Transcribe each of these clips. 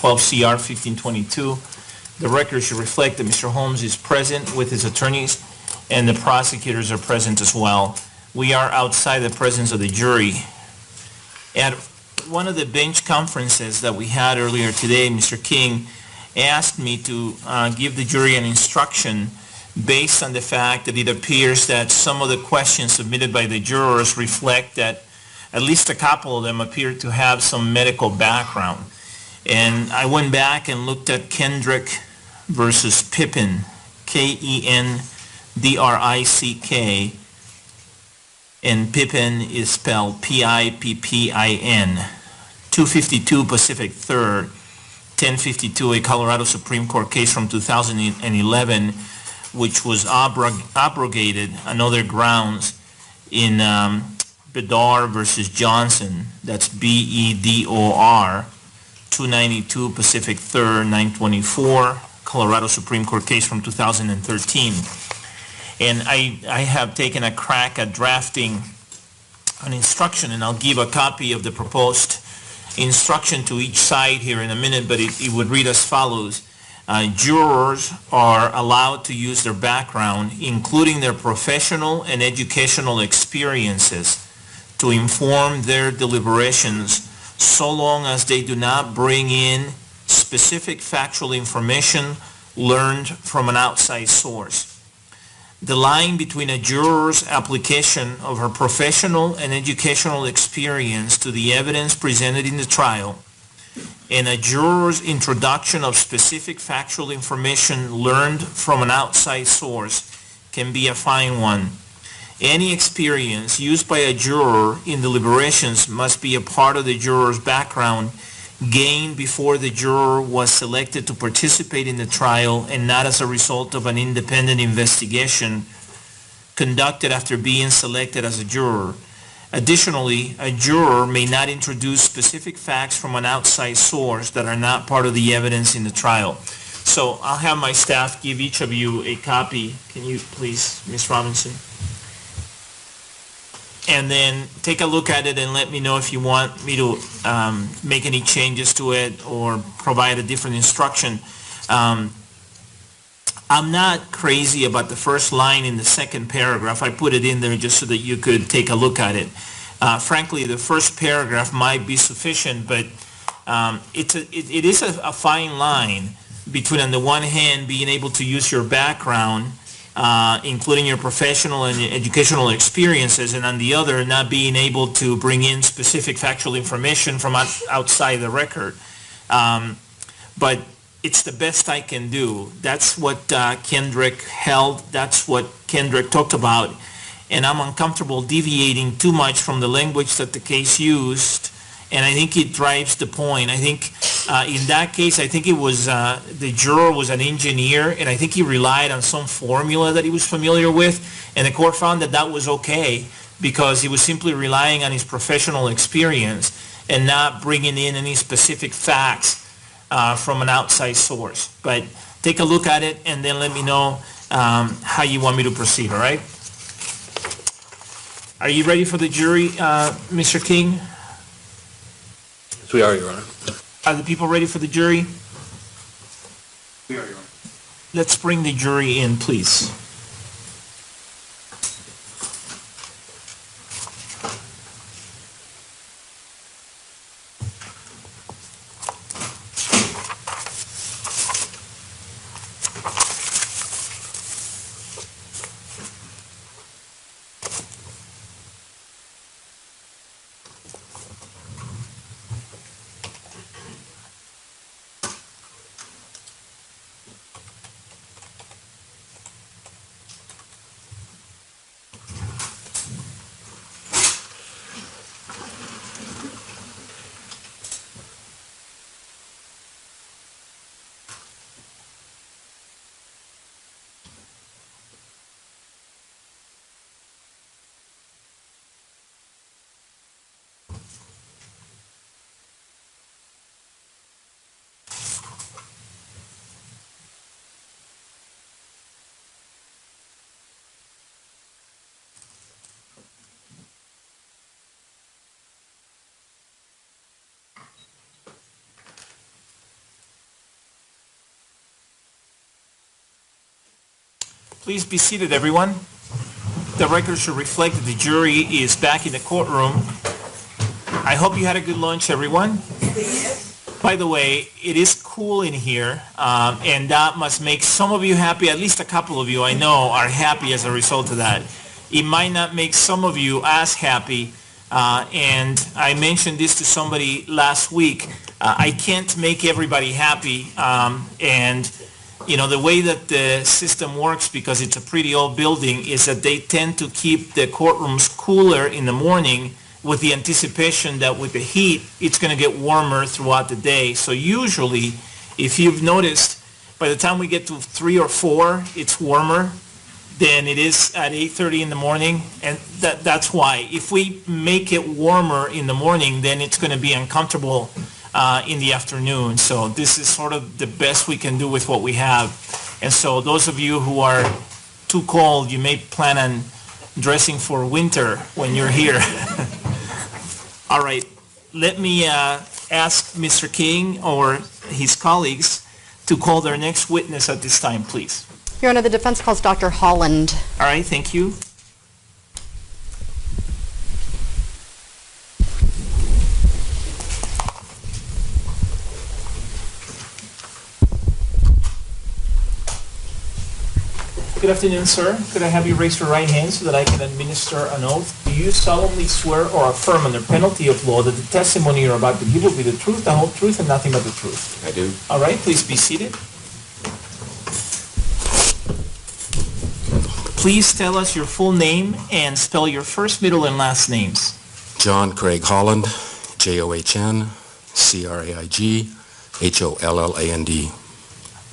12 CR 1522. The record should reflect that Mr. Holmes is present with his attorneys and the prosecutors are present as well. We are outside the presence of the jury. At one of the bench conferences that we had earlier today, Mr. King asked me to give the jury an instruction based on the fact that it appears that some of the questions submitted by the jurors reflect that at least a couple of them appear to have some medical background. And I went back and looked at Kendrick versus Pippin, Kendrick, and Pippin is spelled Pippin, 252 Pacific 3rd, 1052, a Colorado Supreme Court case from 2011, which was abrogated on other grounds in Bedard versus Johnson, that's Bedor, 292 Pacific 3rd, 924, Colorado Supreme Court case from 2013. And I have taken a crack at drafting an instruction, and I'll give a copy of the proposed instruction to each side here in a minute, but it would read as follows. Jurors are allowed to use their background, including their professional and educational experiences, to inform their deliberations, so long as they do not bring in specific factual information learned from an outside source. The line between a juror's application of her professional and educational experience to the evidence presented in the trial and a juror's introduction of specific factual information learned from an outside source can be a fine one. Any experience used by a juror in deliberations must be a part of the juror's background gained before the juror was selected to participate in the trial and not as a result of an independent investigation conducted after being selected as a juror. Additionally, a juror may not introduce specific facts from an outside source that are not part of the evidence in the trial. So I'll have my staff give each of you a copy. Can you please, Ms. Robinson? And then take a look at it and let me know if you want me to make any changes to it or provide a different instruction. I'm not crazy about the first line in the second paragraph. I put it in there just so that you could take a look at it. Frankly, the first paragraph might be sufficient, but it is a fine line between, on the one hand, being able to use your background, including your professional and educational experiences, and on the other, not being able to bring in specific factual information from outside the record. But it's the best I can do. That's what Kendrick held. That's what Kendrick talked about. And I'm uncomfortable deviating too much from the language that the case used. And I think it drives the point. I think in that case, I think it was the juror was an engineer, and I think he relied on some formula that he was familiar with. And the court found that that was okay because he was simply relying on his professional experience and not bringing in any specific facts from an outside source. But take a look at it and then let me know how you want me to proceed, all right? Are you ready for the jury, Mr. King? Yes, we are, Your Honor. Are the people ready for the jury? We are, Your Honor. Let's bring the jury in, please. Please be seated, everyone. The record should reflect that the jury is back in the courtroom. I hope you had a good lunch, everyone. By the way, it is cool in here, and that must make some of you happy. At least a couple of you, I know, are happy as a result of that. It might not make some of you as happy, and I mentioned this to somebody last week. I can't make everybody happy, and you know, the way that the system works, because it's a pretty old building, is that they tend to keep the courtrooms cooler in the morning with the anticipation that with the heat, it's going to get warmer throughout the day. So usually, if you've noticed, by the time we get to 3 or 4, it's warmer than it is at 8:30 in the morning. And that's why. If we make it warmer in the morning, then it's going to be uncomfortable in the afternoon. So this is sort of the best we can do with what we have. And so those of you who are too cold, you may plan on dressing for winter when you're here. All right, let me ask Mr. King or his colleagues to call their next witness at this time, please. Your Honor, the defense calls Dr. Holland. All right, thank you. Good afternoon, sir. Could I have you raise your right hand so that I can administer an oath? Do you solemnly swear or affirm under penalty of law that the testimony you're about to give will be the truth, the whole truth, and nothing but the truth? I do. All right, please be seated. Please tell us your full name and spell your first, middle, and last names. John Craig Holland, John Craig Holland.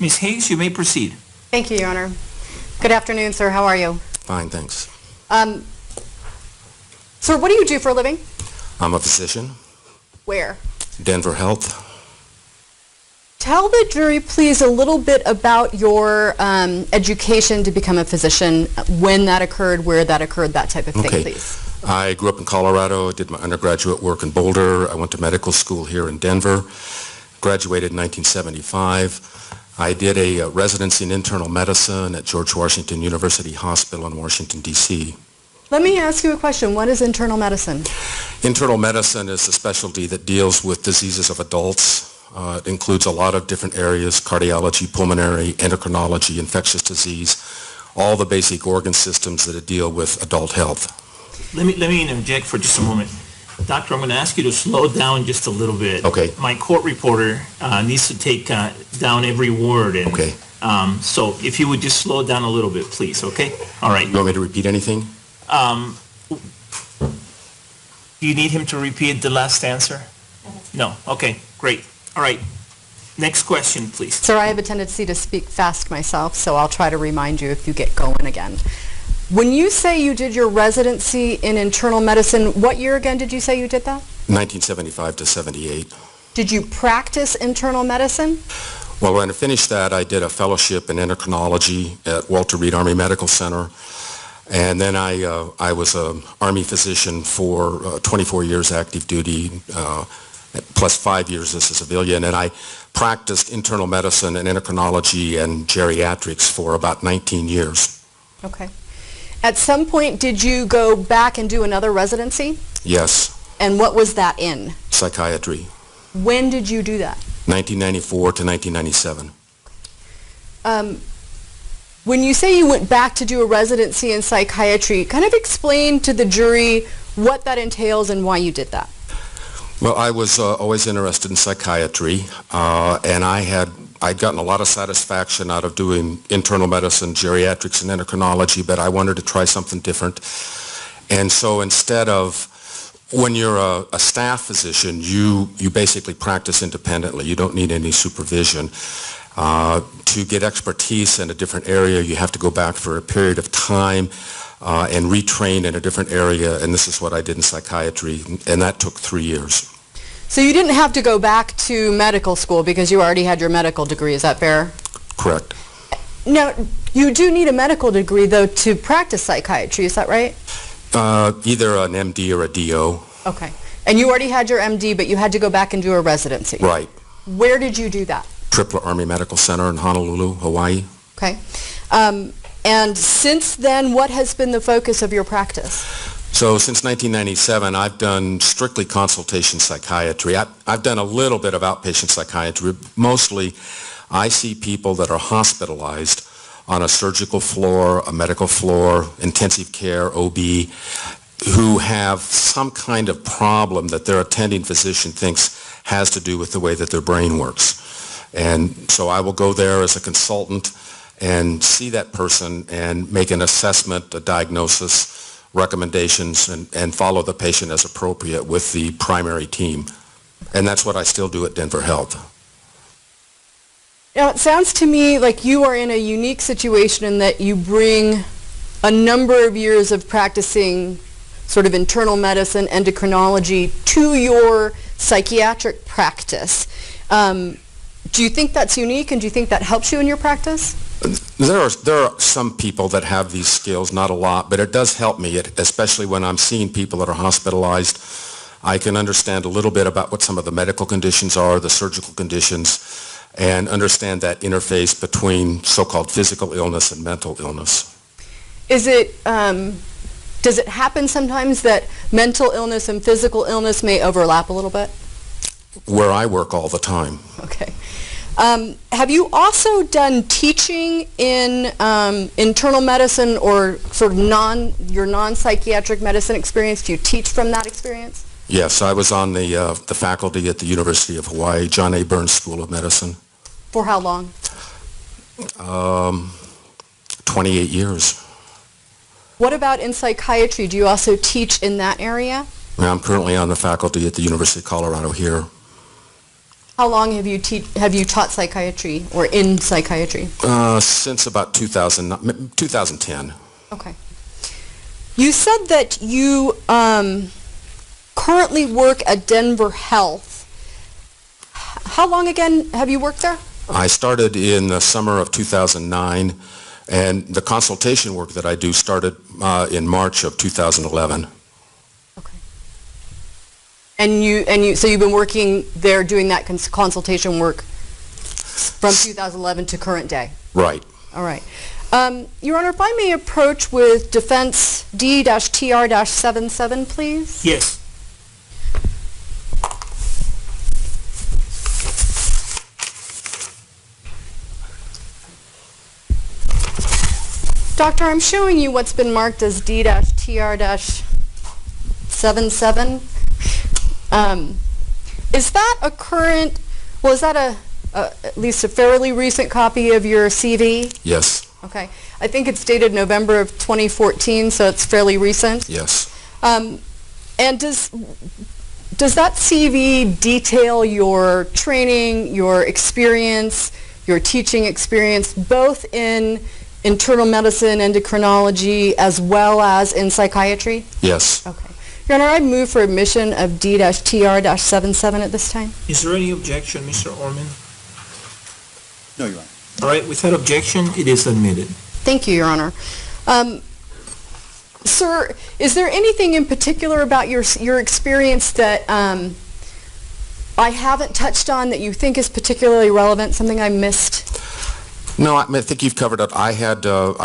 Ms. Hayes, you may proceed. Thank you, Your Honor. Good afternoon, sir. How are you? Fine, thanks. Sir, what do you do for a living? I'm a physician, Where? Denver Health. Tell the jury, please, a little bit about your education to become a physician, when that occurred, where that occurred, that type of thing, Okay. please. I grew up in Colorado, did my undergraduate work in Boulder. I went to medical school here in Denver, graduated in 1975. I did a residency in internal medicine at George Washington University Hospital in Washington, D.C. Let me ask you a question. What is internal medicine? Internal medicine is a specialty that deals with diseases of adults. It includes a lot of different areas: cardiology, pulmonary, endocrinology, infectious disease, all the basic organ systems that deal with adult health. Let me interject for just a moment. Doctor, I'm going to ask you to slow down just a little bit. Okay. My court reporter needs to take down every word. And, Okay. So if you would just slow down a little bit, please, okay? All right. You want me to repeat anything? Do you need him to repeat the last answer? No. Okay, great. All right. Next question, please. Sir, I have a tendency to speak fast myself, so I'll try to remind you if you get going again. When you say you did your residency in internal medicine, what year again did you say you did that? 1975 to 78. Did you practice internal medicine? Well, when I finished that, I did a fellowship in endocrinology at Walter Reed Army Medical Center. And then I was an Army physician for 24 years active duty, plus 5 years as a civilian. And I practiced internal medicine and endocrinology and geriatrics for about 19 years. Okay. At some point, did you go back and do another residency? Yes. And what was that in? Psychiatry. When did you do that? 1994 to 1997. When you say you went back to do a residency in psychiatry, kind of explain to the jury what that entails and why you did that. Well, I was always interested in psychiatry, and I'd gotten a lot of satisfaction out of doing internal medicine, geriatrics, and endocrinology, but I wanted to try something different. And so instead of, when you're a staff physician, you basically practice independently. You don't need any supervision. To get expertise in a different area, you have to go back for a period of time and retrain in a different area, and this is what I did in psychiatry, and that took 3 years. So you didn't have to go back to medical school because you already had your medical degree, is that fair? Correct. Now, you do need a medical degree, though, to practice psychiatry, is that right? Either an MD or a DO. Okay. And you already had your MD, but you had to go back and do a residency. Right. Where did you do that? Tripler Army Medical Center in Honolulu, Hawaii. Okay. And since then, what has been the focus of your practice? So since 1997, I've done strictly consultation psychiatry. I've done a little bit of outpatient psychiatry. Mostly, I see people that are hospitalized on a surgical floor, a medical floor, intensive care, OB, who have some kind of problem that their attending physician thinks has to do with the way that their brain works. And so I will go there as a consultant and see that person and make an assessment, a diagnosis, recommendations, and follow the patient as appropriate with the primary team. And that's what I still do at Denver Health. Now, it sounds to me like you are in a unique situation in that you bring a number of years of practicing sort of internal medicine, endocrinology to your psychiatric practice. Do you think that's unique, and do you think that helps you in your practice? There are some people that have these skills, not a lot, but it does help me, especially when I'm seeing people that are hospitalized. I can understand a little bit about what some of the medical conditions are, the surgical conditions, and understand that interface between so-called physical illness and mental illness. Is it, does it happen sometimes that mental illness and physical illness may overlap a little bit? Where I work all the time. Okay. Have you also done teaching in internal medicine or sort of your non-psychiatric medicine experience? Do you teach from that experience? Yes, I was on the faculty at the University of Hawaii, John A. Burns School of Medicine. For how long? 28 years. What about in psychiatry? Do you also teach in that area? I'm currently on the faculty at the University of Colorado here. How long have you taught psychiatry or in psychiatry? Since about 2010. Okay. You said that you currently work at Denver Health. How long again have you worked there? I started in the summer of 2009, and the consultation work that I do started in March of 2011. Okay. So you've been working there doing that consultation work from 2011 to current day? Right. All right. Your Honor, if I may approach with defense D-TR-77, please? Yes. Doctor, I'm showing you what's been marked as D-TR-77. Is that a current, well, is that at least a fairly recent copy of your CV? Yes. Okay. I think it's dated November of 2014, so it's fairly recent. Yes. And does that CV detail your training, your experience, your teaching experience, both in internal medicine, endocrinology, as well as in psychiatry? Yes. Okay. Your Honor, I'd move for admission of D-TR-77 at this time. Is there any objection, Mr. Orman? No, Your Honor. All right, without objection, it is admitted. Thank you, Your Honor. Sir, is there anything in particular about your experience that I haven't touched on that you think is particularly relevant, something I missed? No, I think you've covered it. I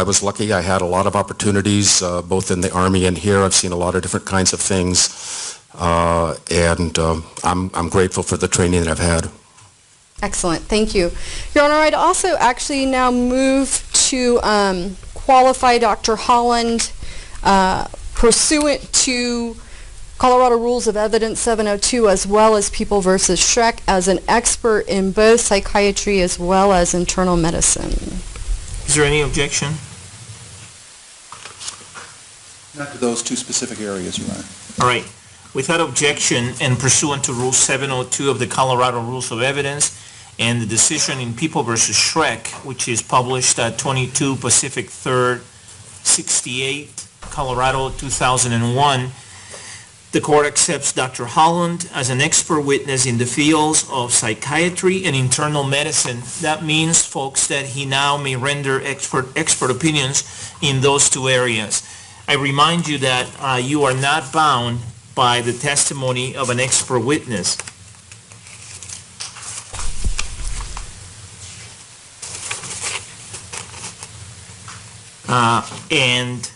was lucky. I had a lot of opportunities, both in the Army and here. I've seen a lot of different kinds of things, and I'm grateful for the training that I've had. Excellent. Thank you. Your Honor, I'd also actually now move to qualify Dr. Holland pursuant to Colorado Rules of Evidence 702 as well as People v. Schreck as an expert in both psychiatry as well as internal medicine. Is there any objection? Not to those two specific areas, Your Honor. All right. Without objection and pursuant to Rule 702 of the Colorado Rules of Evidence and the decision in People v. Schreck, which is published at 22 Pacific 3rd, 68, Colorado, 2001, the court accepts Dr. Holland as an expert witness in the fields of psychiatry and internal medicine. That means, folks, that he now may render expert opinions in those two areas. I remind you that you are not bound by the testimony of an expert witness. and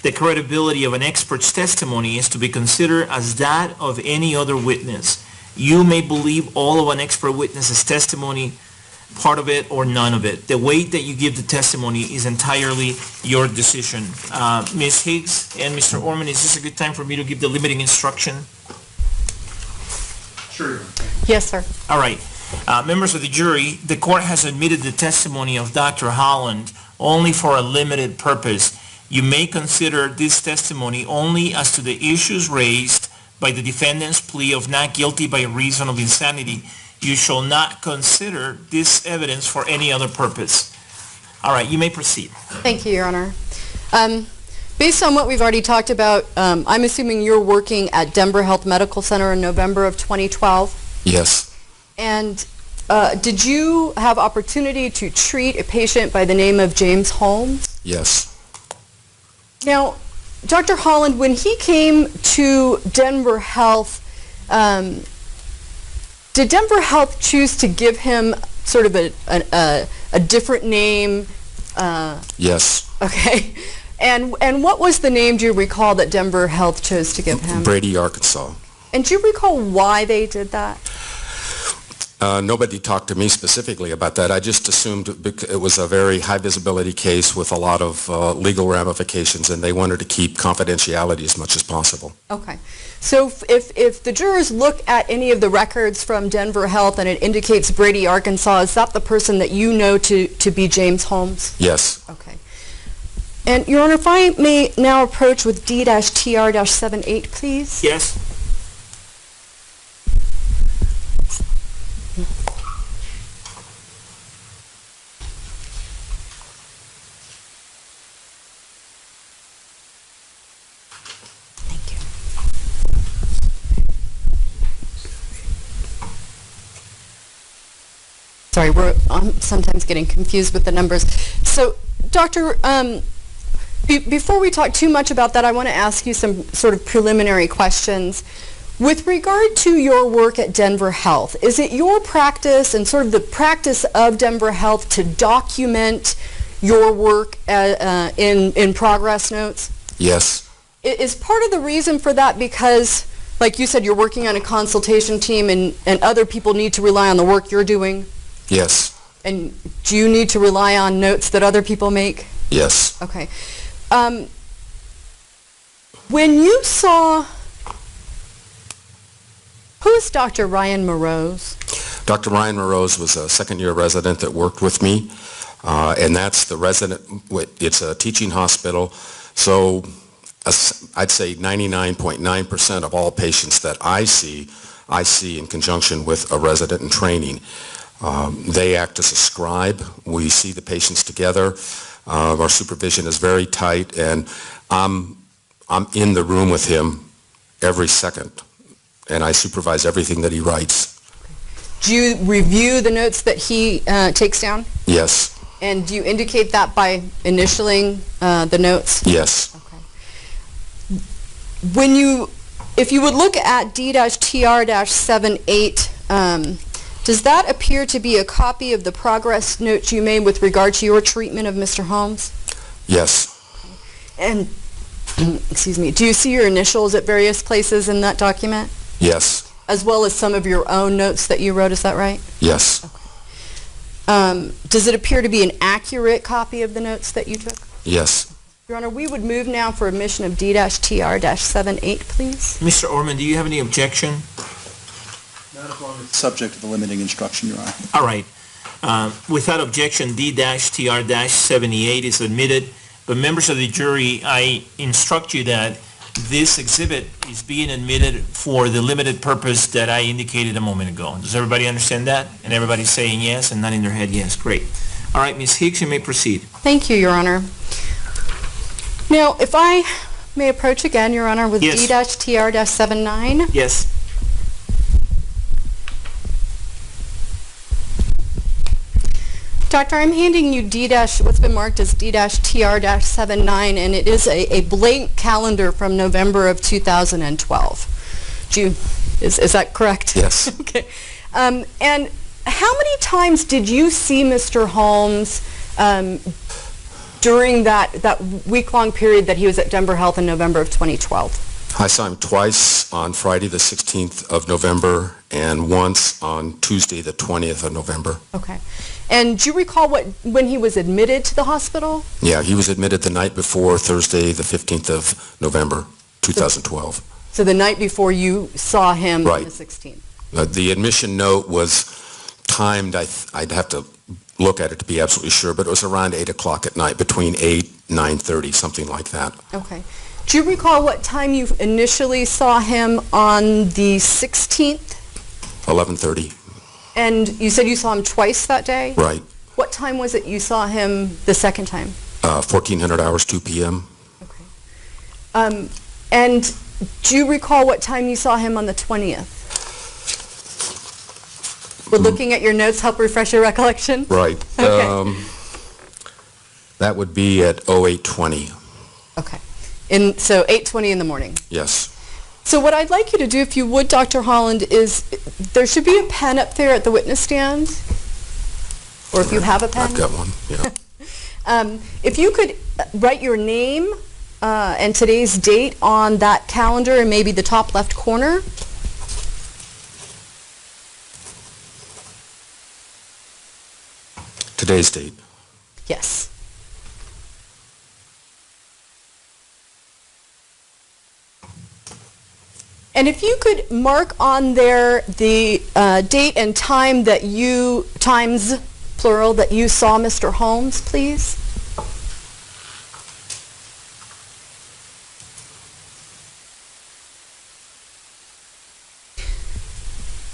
the credibility of an expert's testimony is to be considered as that of any other witness. You may believe all of an expert witness's testimony, part of it or none of it. The weight that you give the testimony is entirely your decision. Ms. Higgs and Mr. Orman, is this a good time for me to give the limiting instruction? Sure. Yes, sir. All right. Members of the jury, the court has admitted the testimony of Dr. Holland only for a limited purpose. You may consider this testimony only as to the issues raised by the defendant's plea of not guilty by reason of insanity. You shall not consider this evidence for any other purpose. All right, you may proceed. Thank you, Your Honor. Based on what we've already talked about, I'm assuming you're working at Denver Health Medical Center in November of 2012? Yes. And did you have opportunity to treat a patient by the name of James Holmes? Yes. Now, Dr. Holland, when he came to Denver Health, did Denver Health choose to give him sort of a different name? Yes. Okay. And what was the name, do you recall, that Denver Health chose to give him? Brady, Arkansas. And do you recall why they did that? Nobody talked to me specifically about that. I just assumed it was a very high visibility case with a lot of legal ramifications, and they wanted to keep confidentiality as much as possible. Okay. So if the jurors look at any of the records from Denver Health and it indicates Brady, Arkansas, is that the person that you know to be James Holmes? Yes. Okay. And, Your Honor, if I may now approach with D-TR-78, please. Yes. Thank you. Sorry, I'm sometimes getting confused with the numbers. So, Doctor, before we talk too much about that, I want to ask you some sort of preliminary questions. With regard to your work at Denver Health, is it your practice and sort of the practice of Denver Health to document your work in progress notes? Yes. Is part of the reason for that because, like you said, you're working on a consultation team and other people need to rely on the work you're doing? Yes. And do you need to rely on notes that other people make? Yes. Okay. When you saw, who is Dr. Ryan Morose? Dr. Ryan Morose was a second-year resident that worked with me, and that's the resident. It's a teaching hospital, so I'd say 99.9% of all patients that I see in conjunction with a resident in training. They act as a scribe. We see the patients together. Our supervision is very tight, and I'm in the room with him every second, and I supervise everything that he writes. Do you review the notes that he takes down? Yes. And do you indicate that by initialing the notes? Yes. Okay. If you would look at D-TR-78, does that appear to be a copy of the progress notes you made with regard to your treatment of Mr. Holmes? Yes. And, excuse me, do you see your initials at various places in that document? Yes. As well as some of your own notes that you wrote, is that right? Yes. Okay. Does it appear to be an accurate copy of the notes that you took? Yes. Your Honor, we would move now for admission of D-TR-78, please. Mr. Orman, do you have any objection? Not as long as it's subject to the limiting instruction, Your Honor. All right. Without objection, D-TR-78 is admitted. But members of the jury, I instruct you that this exhibit is being admitted for the limited purpose that I indicated a moment ago. Does everybody understand that? And everybody's saying yes and nodding their head yes. Great. All right, Ms. Higgs, you may proceed. Thank you, Your Honor. Now, if I may approach again, Your Honor, with Yes. D-TR-79. Yes. Doctor, I'm handing you what's been marked as D-TR-79, and it is a blank calendar from November of 2012. Is that correct? Yes. Okay. And how many times did you see Mr. Holmes during that week-long period that he was at Denver Health in November of 2012? I saw him twice on Friday, the 16th of November, and once on Tuesday, the 20th of November. Okay. And do you recall when he was admitted to the hospital? Yeah, he was admitted the night before Thursday, the 15th of November, 2012. So the night before you saw him Right. on the 16th? The admission note was timed, I'd have to look at it to be absolutely sure, but it was around 8 o'clock at night, between 8 and 9:30, something like that. Okay. Do you recall what time you initially saw him on the 16th? 11:30. And you said you saw him twice that day? Right. What time was it you saw him the second time? 1400 hours, 2 p.m. Okay. And do you recall what time you saw him on the 20th? Would looking at your notes help refresh your recollection? Right. Okay. That would be at 08:20. Okay. So 8:20 in the morning. Yes. So what I'd like you to do, if you would, Dr. Holland, is there should be a pen up there at the witness stand, or if you have a pen. I've got one, yeah. If you could write your name and today's date on that calendar and maybe the top left corner. Today's date. Yes. And if you could mark on there the date and time that times, plural, that you saw Mr. Holmes, please.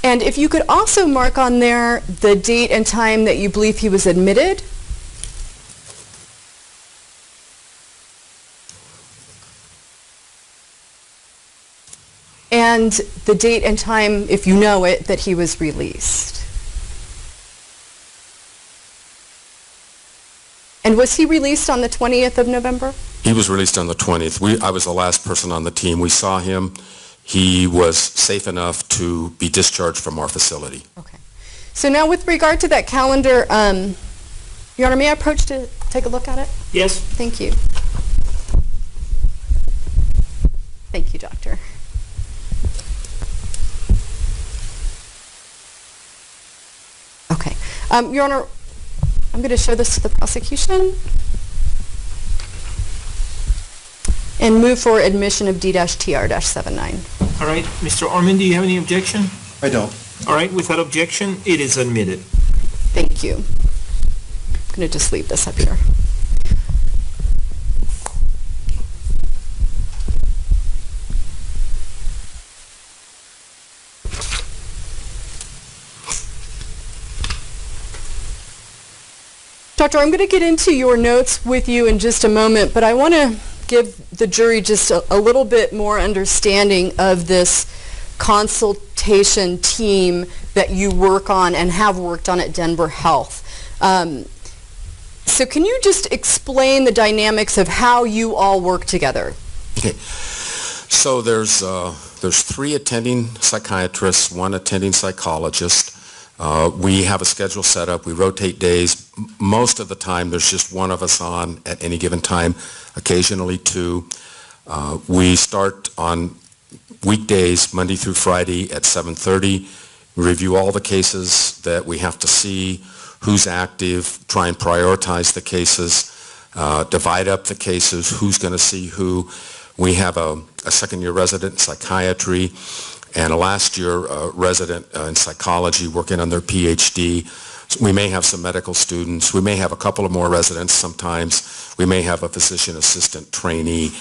And if you could also mark on there the date and time that you believe he was admitted. And the date and time, if you know it, that he was released. And was he released on the 20th of November? He was released on the 20th. I was the last person on the team. We saw him. He was safe enough to be discharged from our facility. Okay. So now with regard to that calendar, Your Honor, may I approach to take a look at it? Yes. Thank you. Thank you, Doctor. Okay. Your Honor, I'm going to show this to the prosecution and move for admission of D-TR-79. All right. Mr. Orman, do you have any objection? I don't. All right. Without objection, it is admitted. Thank you. I'm going to just leave this up here. Doctor, I'm going to get into your notes with you in just a moment, but I want to give the jury just a little bit more understanding of this consultation team that you work on and have worked on at Denver Health. So can you just explain the dynamics of how you all work together? Okay. So there's 3 attending psychiatrists, 1 attending psychologist. We have a schedule set up. We rotate days. Most of the time, there's just one of us on at any given time, occasionally 2. We start on weekdays, Monday through Friday at 7:30. We review all the cases that we have to see, who's active, try and prioritize the cases, divide up the cases, who's going to see who. We have a second-year resident in psychiatry and a last-year resident in psychology working on their PhD. So we may have some medical students. We may have a couple of more residents sometimes. We may have a physician assistant trainee.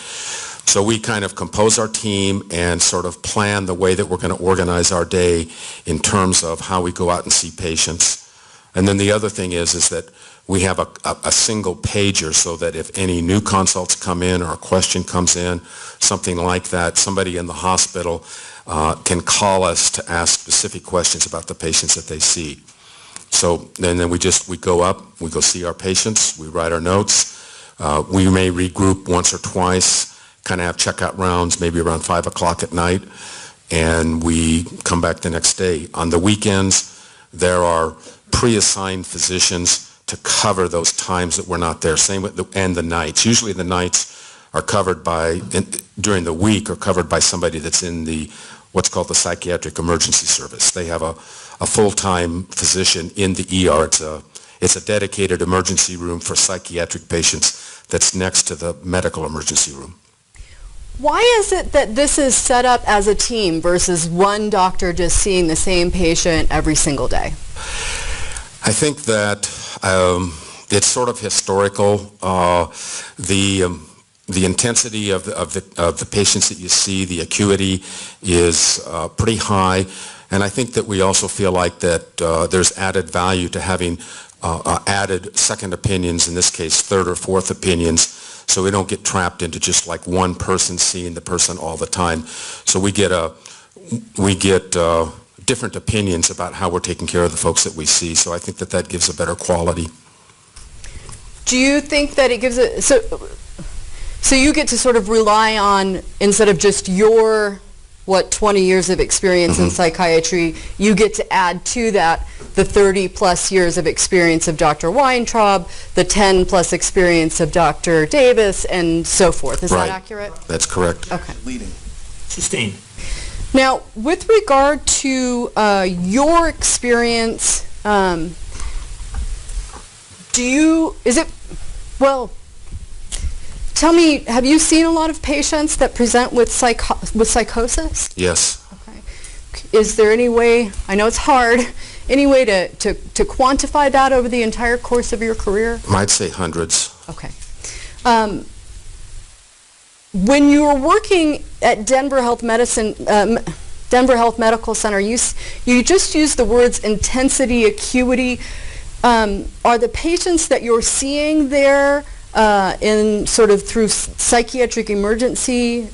So we kind of compose our team and sort of plan the way that we're going to organize our day in terms of how we go out and see patients. And then the other thing is that we have a single pager so that if any new consults come in or a question comes in, something like that, somebody in the hospital can call us to ask specific questions about the patients that they see. So then we go up, we go see our patients, we write our notes. We may regroup once or twice, kind of have checkout rounds, maybe around 5 o'clock at night, and we come back the next day. On the weekends, there are pre-assigned physicians to cover those times that we're not there. Same with the nights. Usually the nights are covered during the week, are covered by somebody that's in what's called the Psychiatric Emergency Service. They have a full-time physician in the ER. It's a dedicated emergency room for psychiatric patients that's next to the medical emergency room. Why is it that this is set up as a team versus one doctor just seeing the same patient every single day? I think that it's sort of historical. The intensity of the patients that you see, the acuity is pretty high, and I think that we also feel like that there's added value to having added second opinions, in this case third or fourth opinions, so we don't get trapped into just like one person seeing the person all the time. So we get different opinions about how we're taking care of the folks that we see. So I think that gives a better quality. Do you think that it gives it, so you get to sort of rely on, instead of just your, 20 years of experience in psychiatry, you get to add to that the 30 plus years of experience of Dr. Weintraub, the 10 plus experience of Dr. Davis, and so forth. Is that accurate? That's correct. Okay. Leading. Sustained. Now, with regard to your experience, tell me, have you seen a lot of patients that present with psychosis? Yes. Okay. Is there any way, I know it's hard, any way to quantify that over the entire course of your career? I'd say hundreds. Okay. When you were working at Denver Health Medical Center, you just used the words intensity, acuity. Are the patients that you're seeing there in sort of through psychiatric emergency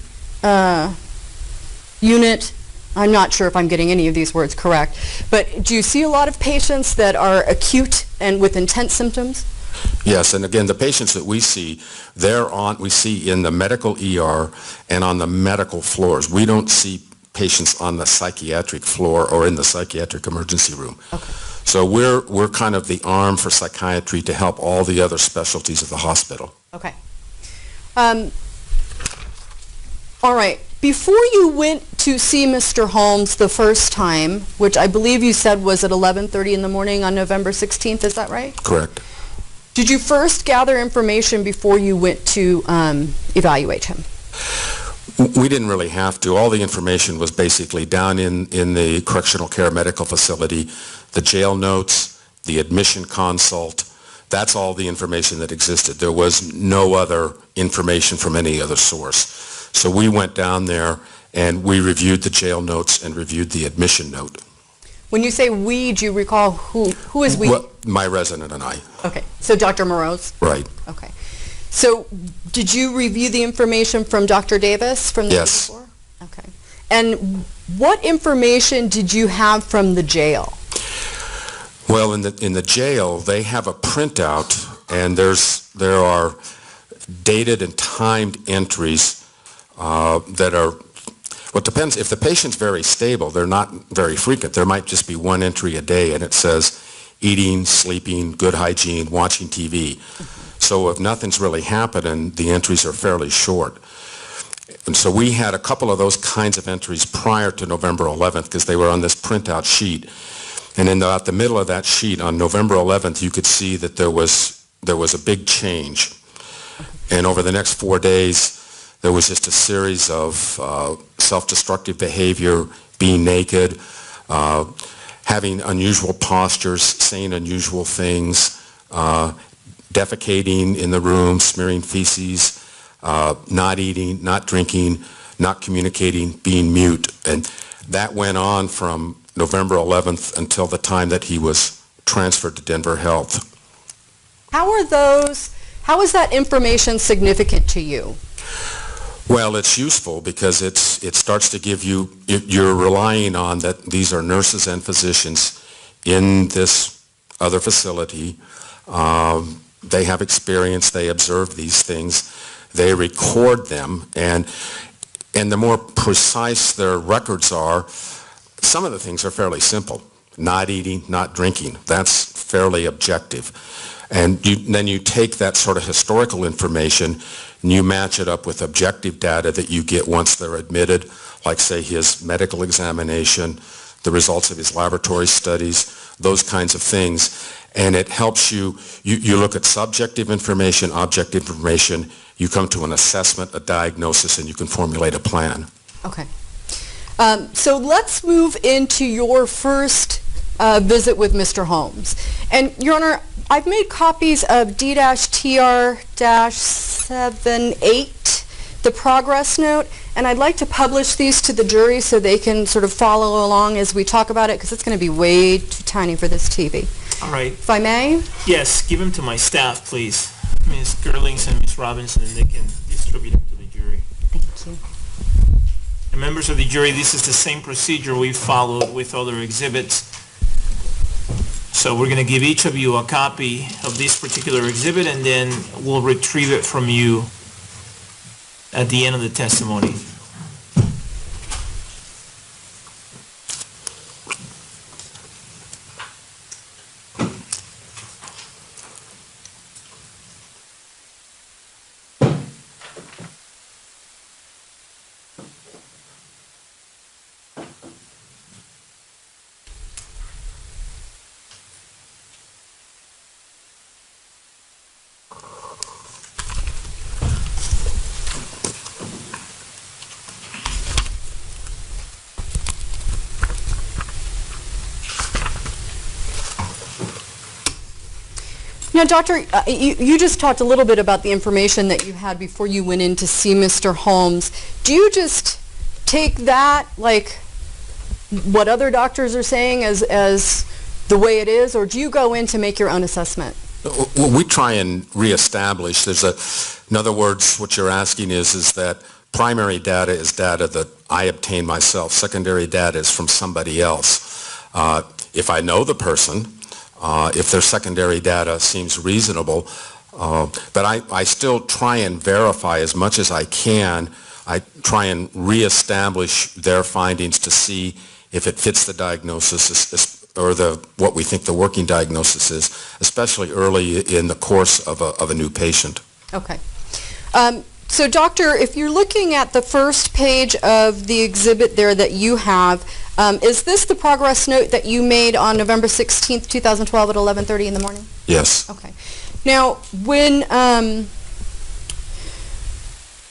unit, I'm not sure if I'm getting any of these words correct, but do you see a lot of patients that are acute and with intense symptoms? Yes, and again, the patients that we see, we see in the medical ER and on the medical floors. We don't see patients on the psychiatric floor or in the psychiatric emergency room. Okay. So we're kind of the arm for psychiatry to help all the other specialties of the hospital. Okay. All right. Before you went to see Mr. Holmes the first time, which I believe you said was at 11:30 in the morning on November 16th, is that right? Correct. Did you first gather information before you went to evaluate him? We didn't really have to. All the information was basically down in the correctional care medical facility, the jail notes, the admission consult. That's all the information that existed. There was no other information from any other source. So we went down there and we reviewed the jail notes and reviewed the admission note. When you say we, do you recall who is we? Well, my resident and I. Okay, so Dr. Morose? Right. Okay. So did you review the information from Dr. Davis from the day Yes. before? Okay. And what information did you have from the jail? Well, in the jail, they have a printout, and there are dated and timed entries that are, well, it depends. If the patient's very stable, they're not very frequent. There might just be one entry a day, and it says eating, sleeping, good hygiene, watching TV. So if nothing's really happening, the entries are fairly short. And so we had a couple of those kinds of entries prior to November 11th because they were on this printout sheet. And in about the middle of that sheet on November 11th, you could see that there was a big change. And over the next 4 days, there was just a series of self-destructive behavior, being naked, having unusual postures, saying unusual things, defecating in the room, smearing feces, not eating, not drinking, not communicating, being mute. And that went on from November 11th until the time that he was transferred to Denver Health. How is that information significant to you? Well, it's useful because it starts to give you're relying on that these are nurses and physicians in this other facility. They have experience, they observe these things, they record them, and the more precise their records are, some of the things are fairly simple. not eating, not drinking. That's fairly objective. And then you take that sort of historical information and you match it up with objective data that you get once they're admitted, like say his medical examination, the results of his laboratory studies, those kinds of things. And it helps you look at subjective information, objective information, you come to an assessment, a diagnosis, and you can formulate a plan. Okay. So let's move into your first visit with Mr. Holmes. And, Your Honor, I've made copies of D-TR-78, the progress note, and I'd like to publish these to the jury so they can sort of follow along as we talk about it, because it's going to be way too tiny for this TV. All right. If I may? Yes, give them to my staff, please. Ms. Gerlings and Ms. Robinson, and they can distribute them to the jury. Thank you. And members of the jury, this is the same procedure we've followed with other exhibits. So we're going to give each of you a copy of this particular exhibit, and then we'll retrieve it from you at the end of the testimony. Now, Doctor, you just talked a little bit about the information that you had before you went in to see Mr. Holmes. Do you just take that, like what other doctors are saying, as the way it is, or do you go in to make your own assessment? Well, we try and reestablish. In other words, what you're asking is that primary data is data that I obtain myself. Secondary data is from somebody else. If I know the person, if their secondary data seems reasonable, but I still try and verify as much as I can. I try and reestablish their findings to see if it fits the diagnosis or what we think the working diagnosis is, especially early in the course of a new patient. Okay. So, Doctor, if you're looking at the first page of the exhibit there that you have, is this the progress note that you made on November 16th, 2012 at 11:30 in the morning? Yes. Okay. Now, when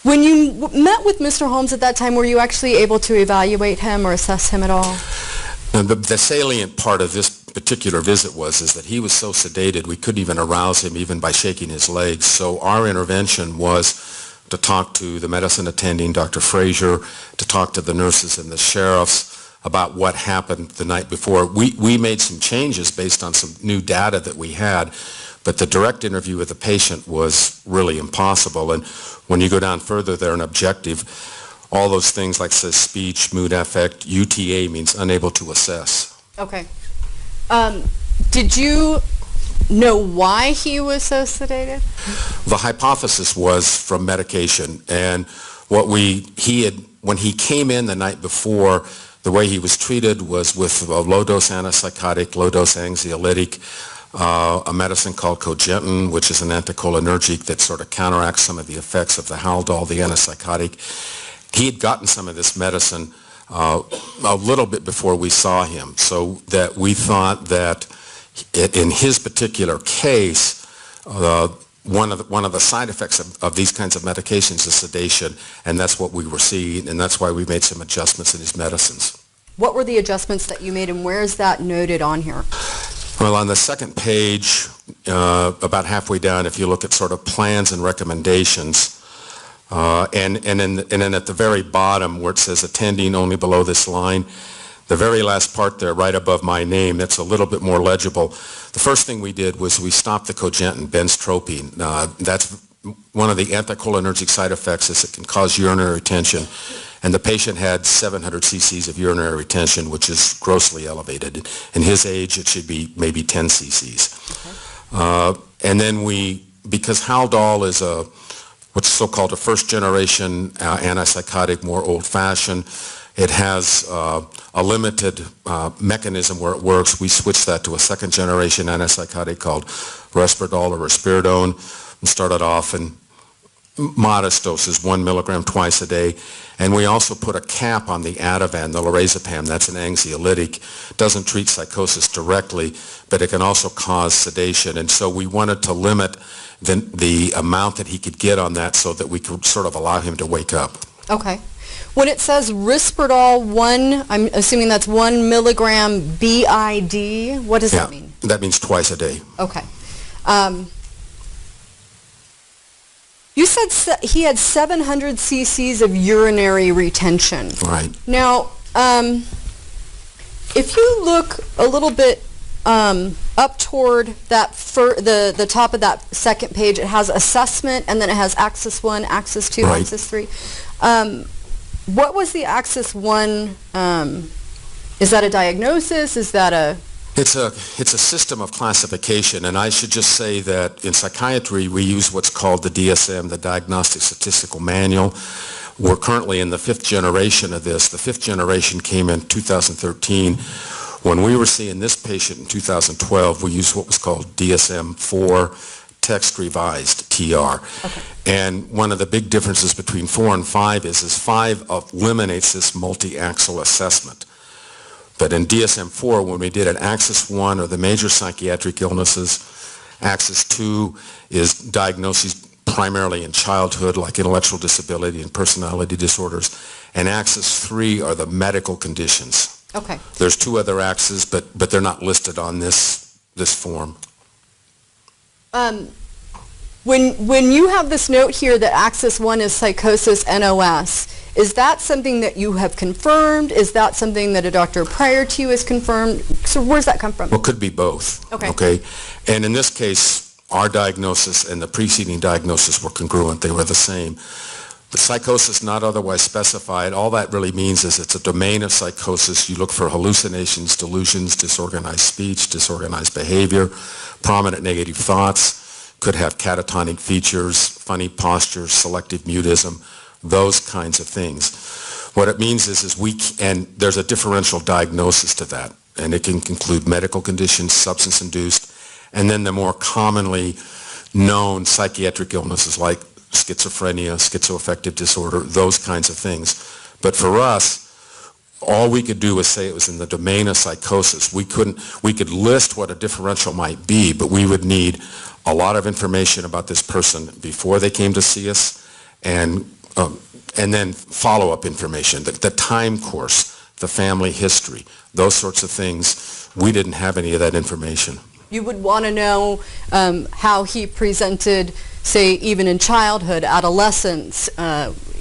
you met with Mr. Holmes at that time, were you actually able to evaluate him or assess him at all? And the salient part of this particular visit is that he was so sedated we couldn't even arouse him even by shaking his legs. So our intervention was to talk to the medicine attending, Dr. Frazier, to talk to the nurses and the sheriffs about what happened the night before. We made some changes based on some new data that we had, but the direct interview with the patient was really impossible. And when you go down further there in objective, all those things like says speech, mood, affect, UTA means unable to assess. Okay. Did you know why he was so sedated? The hypothesis was from medication, and when he came in the night before, the way he was treated was with a low-dose antipsychotic, low-dose anxiolytic, a medicine called cogentin, which is an anticholinergic that sort of counteracts some of the effects of the Haldol, the antipsychotic. He had gotten some of this medicine a little bit before we saw him, so that we thought that in his particular case, one of the side effects of these kinds of medications is sedation, and that's what we were seeing, and that's why we made some adjustments in his medicines. What were the adjustments that you made, and where is that noted on here? Well, on the second page, about halfway down, if you look at sort of plans and recommendations, and then at the very bottom where it says attending only below this line, the very last part there, right above my name, that's a little bit more legible. The first thing we did was we stopped the cogentin, benztropine. That's one of the anticholinergic side effects is it can cause urinary retention. And the patient had 700 cc's of urinary retention, which is grossly elevated. In his age, it should be maybe 10 cc's. Okay. And then because Haldol is what's so-called a first-generation antipsychotic, more old-fashioned, It has a limited mechanism where it works. We switched that to a second-generation antipsychotic called Risperdal or Risperidone, and started off in modest doses, 1 milligram twice a day. And we also put a cap on the Ativan, the lorazepam. That's an anxiolytic. Doesn't treat psychosis directly, but it can also cause sedation. And so we wanted to limit the amount that he could get on that so that we could sort of allow him to wake up. Okay. When it says Risperdal 1, I'm assuming that's 1 milligram BID. What does that mean? That means twice a day. Okay. You said he had 700 cc's of urinary retention. Right. Now, if you look a little bit up toward that the top of that second page, it has assessment, and then it has axis 1, axis 2, right. axis 3. What was the axis 1? Is that a diagnosis? Is that a... It's a system of classification, and I should just say that in psychiatry we use what's called the DSM, the Diagnostic Statistical Manual. We're currently in the 5th generation of this. The 5th generation came in 2013. When we were seeing this patient in 2012, we used what was called DSM-4 Text Revised, TR. Okay. And one of the big differences between 4 and 5 is 5 eliminates this multi-axis assessment. But in DSM-4, when we did an axis 1 or the major psychiatric illnesses, axis 2 is diagnoses primarily in childhood, like intellectual disability and personality disorders, and axis 3 are the medical conditions. Okay. There's 2 other axes, but they're not listed on this form. When you have this note here that axis 1 is psychosis NOS, is that something that you have confirmed? Is that something that a doctor prior to you has confirmed? So where's that come from? Well, it could be both. Okay. And in this case, our diagnosis and the preceding diagnosis were congruent. They were the same. The psychosis not otherwise specified, all that really means is it's a domain of psychosis. You look for hallucinations, delusions, disorganized speech, disorganized behavior, prominent negative thoughts, could have catatonic features, funny postures, selective mutism, those kinds of things. What it means is and there's a differential diagnosis to that, and it can include medical conditions, substance-induced, and then the more commonly known psychiatric illnesses like schizophrenia, schizoaffective disorder, those kinds of things. But for us, all we could do was say it was in the domain of psychosis. We could list what a differential might be, but we would need a lot of information about this person before they came to see us, and then follow-up information, the time course, the family history, those sorts of things. We didn't have any of that information. You would want to know how he presented, say, even in childhood, adolescence,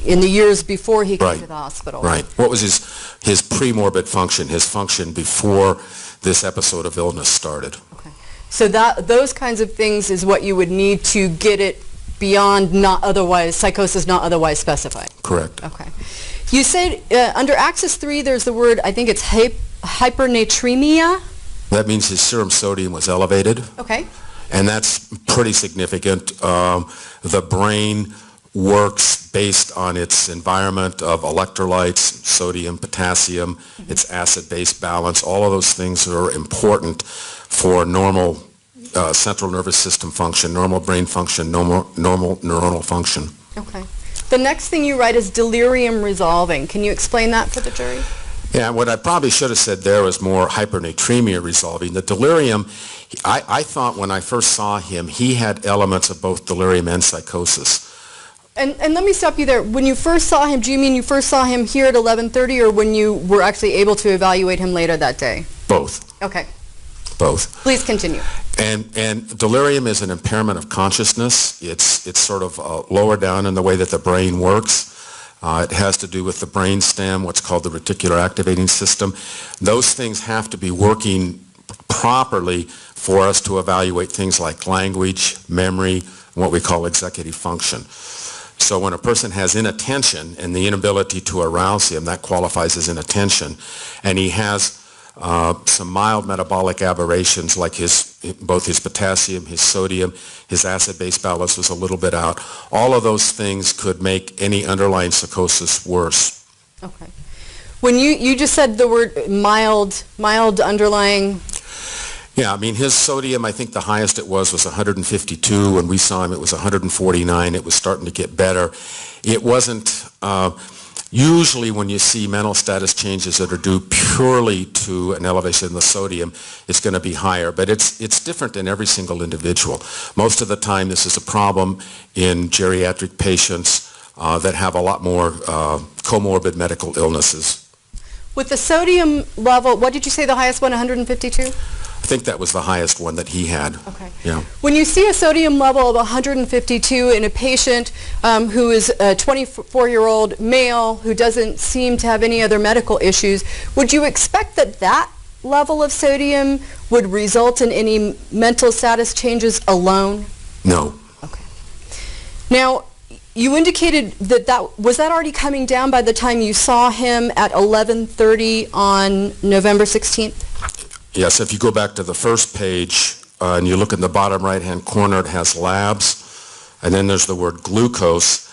in the years before he came to the hospital. Right. What was his pre-morbid function, his function before this episode of illness started? Okay. So those kinds of things is what you would need to get it beyond psychosis not otherwise specified. Correct. Okay. You said under axis 3 there's the word, I think it's hypernatremia. That means his serum sodium was elevated. Okay. And that's pretty significant. The brain works based on its environment of electrolytes, sodium, potassium, its acid-base balance. All of those things are important for normal central nervous system function, normal brain function, normal neuronal function. Okay. The next thing you write is delirium resolving. Can you explain that for the jury? Yeah, what I probably should have said there was more hypernatremia resolving. The delirium, I thought when I first saw him, he had elements of both delirium and psychosis. And let me stop you there. When you first saw him, do you mean you first saw him here at 11:30 or when you were actually able to evaluate him later that day? Both. Okay. Both. Please continue. And delirium is an impairment of consciousness. It's sort of lower down in the way that the brain works. It has to do with the brain stem, what's called the reticular activating system. Those things have to be working properly for us to evaluate things like language, memory, and what we call executive function. So when a person has inattention and the inability to arouse him, that qualifies as inattention, and he has some mild metabolic aberrations like both his potassium, his sodium, his acid-base balance was a little bit out. All of those things could make any underlying psychosis worse. Okay. When you just said the word mild underlying. Yeah, I mean, his sodium, I think the highest it was 152. When we saw him, it was 149. It was starting to get better. It wasn't, usually when you see mental status changes that are due purely to an elevation in the sodium, it's going to be higher. But it's different in every single individual. Most of the time, this is a problem in geriatric patients that have a lot more comorbid medical illnesses. With the sodium level, what did you say the highest one, 152? I think that was the highest one that he had. Okay. Yeah. When you see a sodium level of 152 in a patient who is a 24-year-old male who doesn't seem to have any other medical issues, would you expect that that level of sodium would result in any mental status changes alone? No. Okay. Now, you indicated that was that already coming down by the time you saw him at 11:30 on November 16th? Yes, if you go back to the first page and you look in the bottom right-hand corner, it has labs, and then there's the word glucose,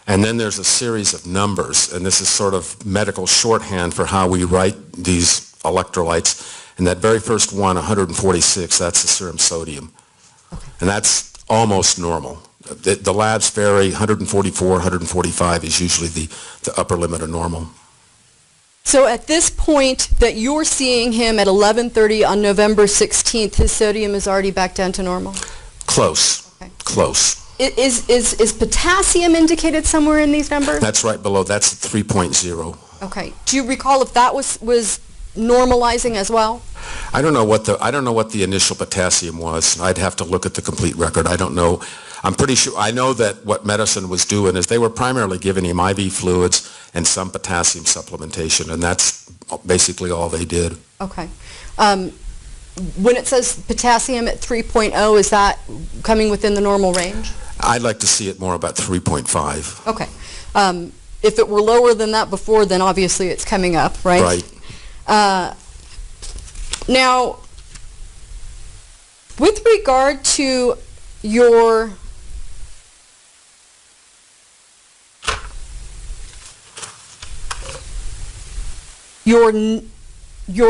and then there's a series of numbers, and this is sort of medical shorthand for how we write these electrolytes. And that very first one, 146, that's the serum sodium. Okay. And that's almost normal. The labs vary. 144, 145 is usually the upper limit of normal. So at this point that you're seeing him at 11:30 on November 16th, his sodium is already back down to normal? Close. Okay. Close. Is potassium indicated somewhere in these numbers? That's right below. That's 3.0. Okay. Do you recall if that was normalizing as well? I don't know what the initial potassium was. I'd have to look at the complete record. I don't know. I'm pretty sure. I know that what medicine was doing is they were primarily giving him IV fluids and some potassium supplementation, and that's basically all they did. Okay. When it says potassium at 3.0, is that coming within the normal range? I'd like to see it more about 3.5. Okay. If it were lower than that before, then obviously it's coming up, right? Right. Now, with regard to your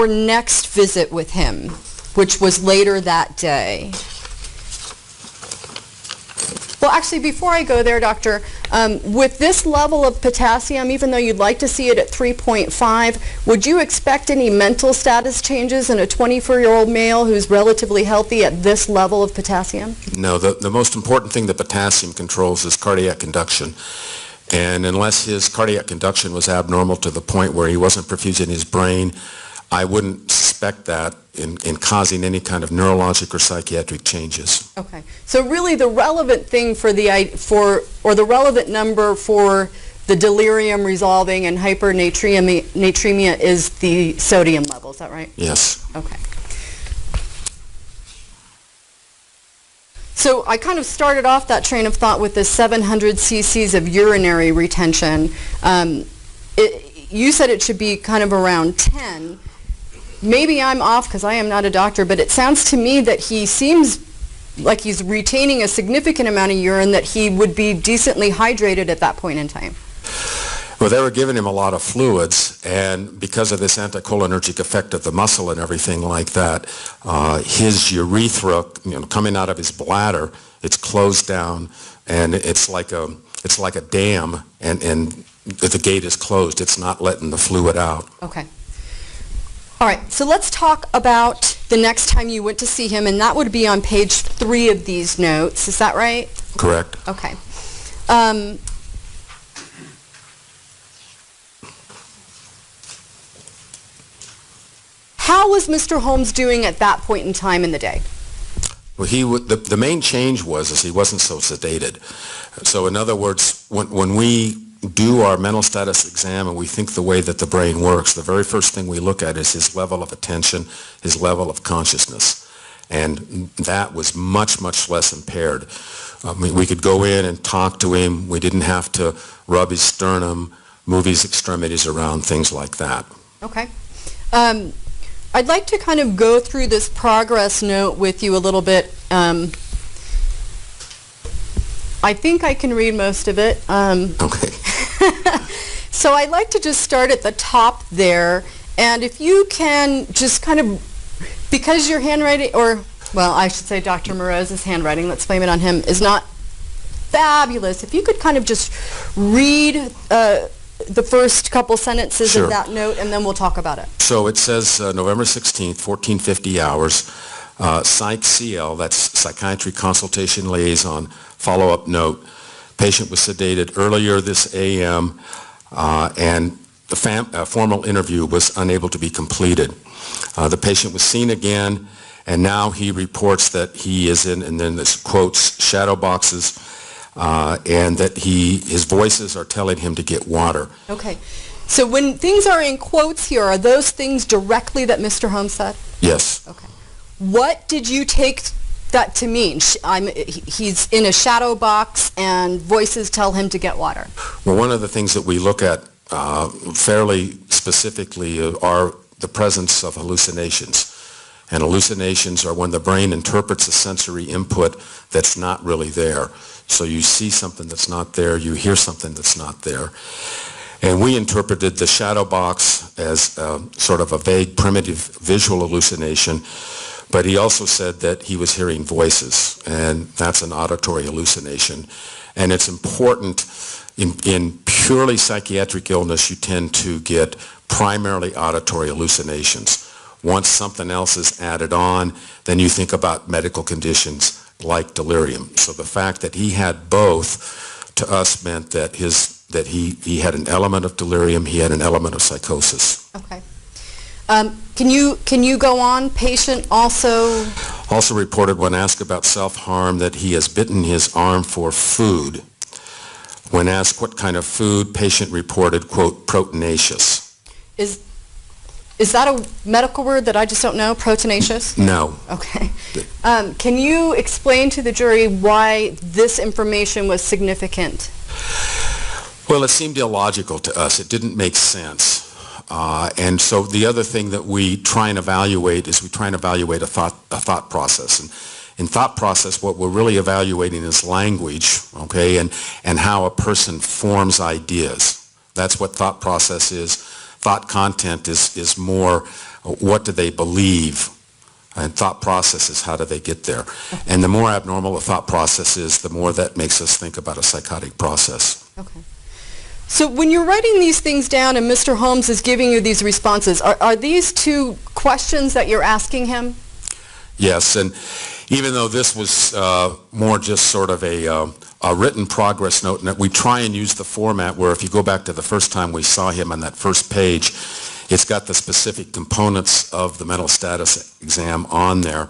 next visit with him, which was later that day. Well, actually, before I go there, Doctor, with this level of potassium, even though you'd like to see it at 3.5, would you expect any mental status changes in a 24-year-old male who's relatively healthy at this level of potassium? No, the most important thing that potassium controls is cardiac conduction. And unless his cardiac conduction was abnormal to the point where he wasn't perfusing his brain, I wouldn't suspect that in causing any kind of neurologic or psychiatric changes. Okay. So really the relevant thing or the relevant number for the delirium resolving and hypernatremia is the sodium level, is that right? Yes. Okay. So I kind of started off that train of thought with the 700 cc's of urinary retention. You said it should be kind of around 10. Maybe I'm off because I am not a doctor, but it sounds to me that he seems like he's retaining a significant amount of urine, that he would be decently hydrated at that point in time. Well, they were giving him a lot of fluids, and because of this anticholinergic effect of the muscle and everything like that, his urethra, coming out of his bladder, it's closed down, and it's like a dam, and the gate is closed. It's not letting the fluid out. Okay. All right, so let's talk about the next time you went to see him, and that would be on page 3 of these notes. Is that right? Correct. Okay. How was Mr. Holmes doing at that point in time in the day? Well, the main change was he wasn't so sedated. So in other words, when we do our mental status exam and we think the way that the brain works, the very first thing we look at is his level of attention, his level of consciousness. And that was much, much less impaired. We could go in and talk to him. We didn't have to rub his sternum, move his extremities around, things like that. Okay. I'd like to kind of go through this progress note with you a little bit. I think I can read most of it. Okay. So I'd like to just start at the top there, and if you can just kind of, because your handwriting, or, well, I should say Dr. Moreau's handwriting, let's blame it on him, is not fabulous. If you could kind of just read the first couple sentences Sure. of that note, and then we'll talk about it. So it says November 16th, 1450 hours, Psych CL, that's Psychiatry Consultation Liaison, follow-up note. Patient was sedated earlier this AM, and the formal interview was unable to be completed. The patient was seen again, and now he reports that he is in, and then this quotes, shadow boxes, and that his voices are telling him to get water. Okay. So when things are in quotes here, are those things directly that Mr. Holmes said? Yes. Okay. What did you take that to mean? He's in a shadow box and voices tell him to get water. Well, one of the things that we look at fairly specifically are the presence of hallucinations. And hallucinations are when the brain interprets a sensory input that's not really there. So you see something that's not there, you hear something that's not there. And we interpreted the shadow box as sort of a vague, primitive visual hallucination, but he also said that he was hearing voices, and that's an auditory hallucination. And it's important, in purely psychiatric illness, you tend to get primarily auditory hallucinations. Once something else is added on, then you think about medical conditions like delirium. So the fact that he had both, to us, meant that he had an element of delirium, he had an element of psychosis. Okay. Can you go on? Patient also reported when asked about self-harm that he has bitten his arm for food. When asked what kind of food, patient reported, quote, proteinaceous. Is that a medical word that I just don't know? Proteinaceous? No. Okay. Can you explain to the jury why this information was significant? Well, it seemed illogical to us. It didn't make sense. And so the other thing that we try and evaluate is we try and evaluate a thought process. And in thought process, what we're really evaluating is language, okay, and how a person forms ideas. That's what thought process is. Thought content is more what do they believe, and thought process is how do they get there. And the more abnormal a thought process is, the more that makes us think about a psychotic process. Okay. So when you're writing these things down and Mr. Holmes is giving you these responses, are these two questions that you're asking him? Yes, and even though this was more just sort of a written progress note, and that we try and use the format where if you go back to the first time we saw him on that first page, it's got the specific components of the mental status exam on there.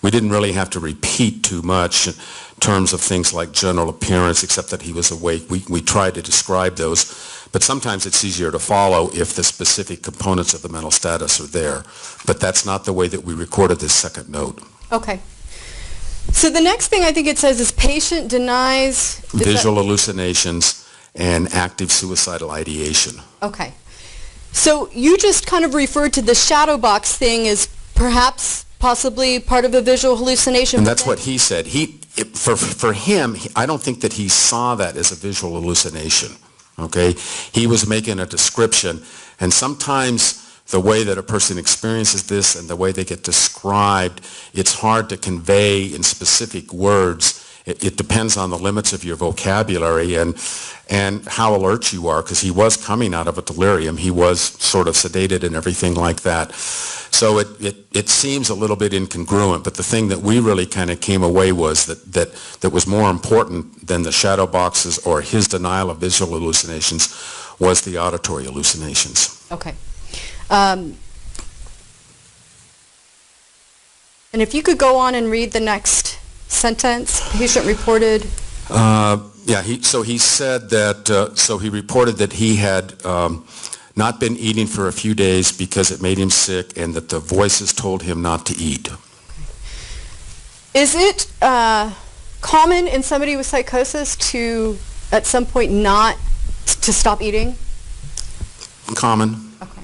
We didn't really have to repeat too much in terms of things like general appearance, except that he was awake. We tried to describe those, but sometimes it's easier to follow if the specific components of the mental status are there. But that's not the way that we recorded this second note. Okay. So the next thing I think it says is patient denies visual hallucinations and active suicidal ideation. Okay. So you just kind of referred to the shadow box thing as perhaps possibly part of a visual hallucination. And that's what he said. For him, I don't think that he saw that as a visual hallucination. Okay? He was making a description, and sometimes the way that a person experiences this and the way they get described, it's hard to convey in specific words. It depends on the limits of your vocabulary and how alert you are, because he was coming out of a delirium. He was sort of sedated and everything like that. So it seems a little bit incongruent, but the thing that we really kind of came away was that was more important than the shadow boxes or his denial of visual hallucinations was the auditory hallucinations. Okay. And if you could go on and read the next sentence, patient reported. Yeah, he said that, so he reported that he had not been eating for a few days because it made him sick and that the voices told him not to eat. Is it common in somebody with psychosis to, at some point, not to stop eating? Common. Okay.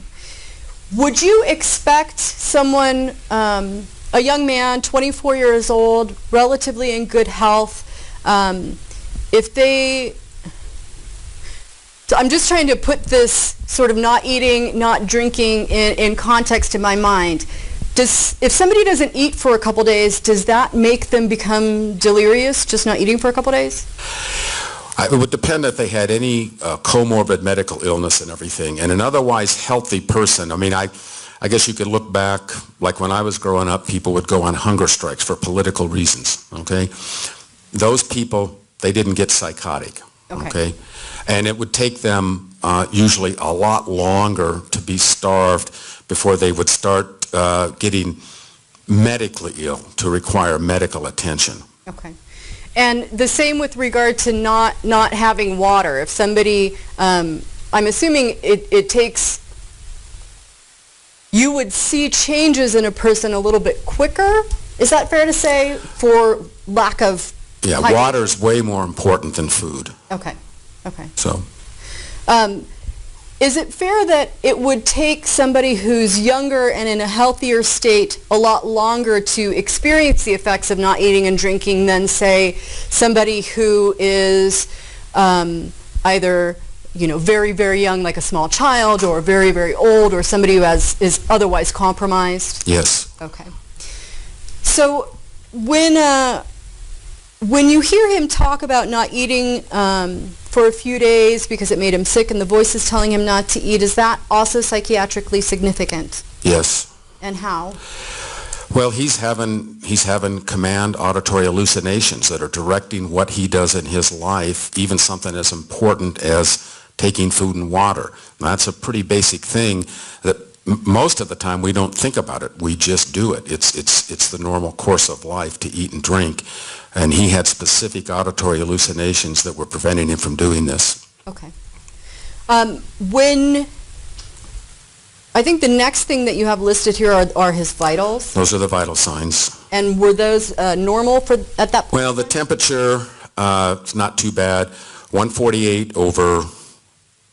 Would you expect someone, a young man, 24 years old, relatively in good health, if they So I'm just trying to put this sort of not eating, not drinking in context in my mind. If somebody doesn't eat for a couple days, does that make them become delirious, just not eating for a couple days? It would depend if they had any comorbid medical illness and everything. And an otherwise healthy person, I mean, I guess you could look back, like when I was growing up, people would go on hunger strikes for political reasons, okay? Those people, they didn't get psychotic, okay? And it would take them usually a lot longer to be starved before they would start getting medically ill, to require medical attention. Okay. And the same with regard to not having water. If somebody, I'm assuming it takes, you would see changes in a person a little bit quicker. Is that fair to say, for lack of Yeah, hydration? water is way more important than food. Okay. Okay. So, is it fair that it would take somebody who's younger and in a healthier state a lot longer to experience the effects of not eating and drinking than, say, somebody who is either, you know, very, very young, like a small child, or very, very old, or somebody who is otherwise compromised? yes. Okay. So when you hear him talk about not eating for a few days because it made him sick and the voice is telling him not to eat, is that also psychiatrically significant? Yes. And how? Well, he's having command auditory hallucinations that are directing what he does in his life, even something as important as taking food and water. That's a pretty basic thing that most of the time we don't think about it. We just do it. It's the normal course of life to eat and drink. And he had specific auditory hallucinations that were preventing him from doing this. Okay. I think the next thing that you have listed here are his vitals. Those are the vital signs. And were those normal at that point? Well, the temperature, it's not too bad. 148 over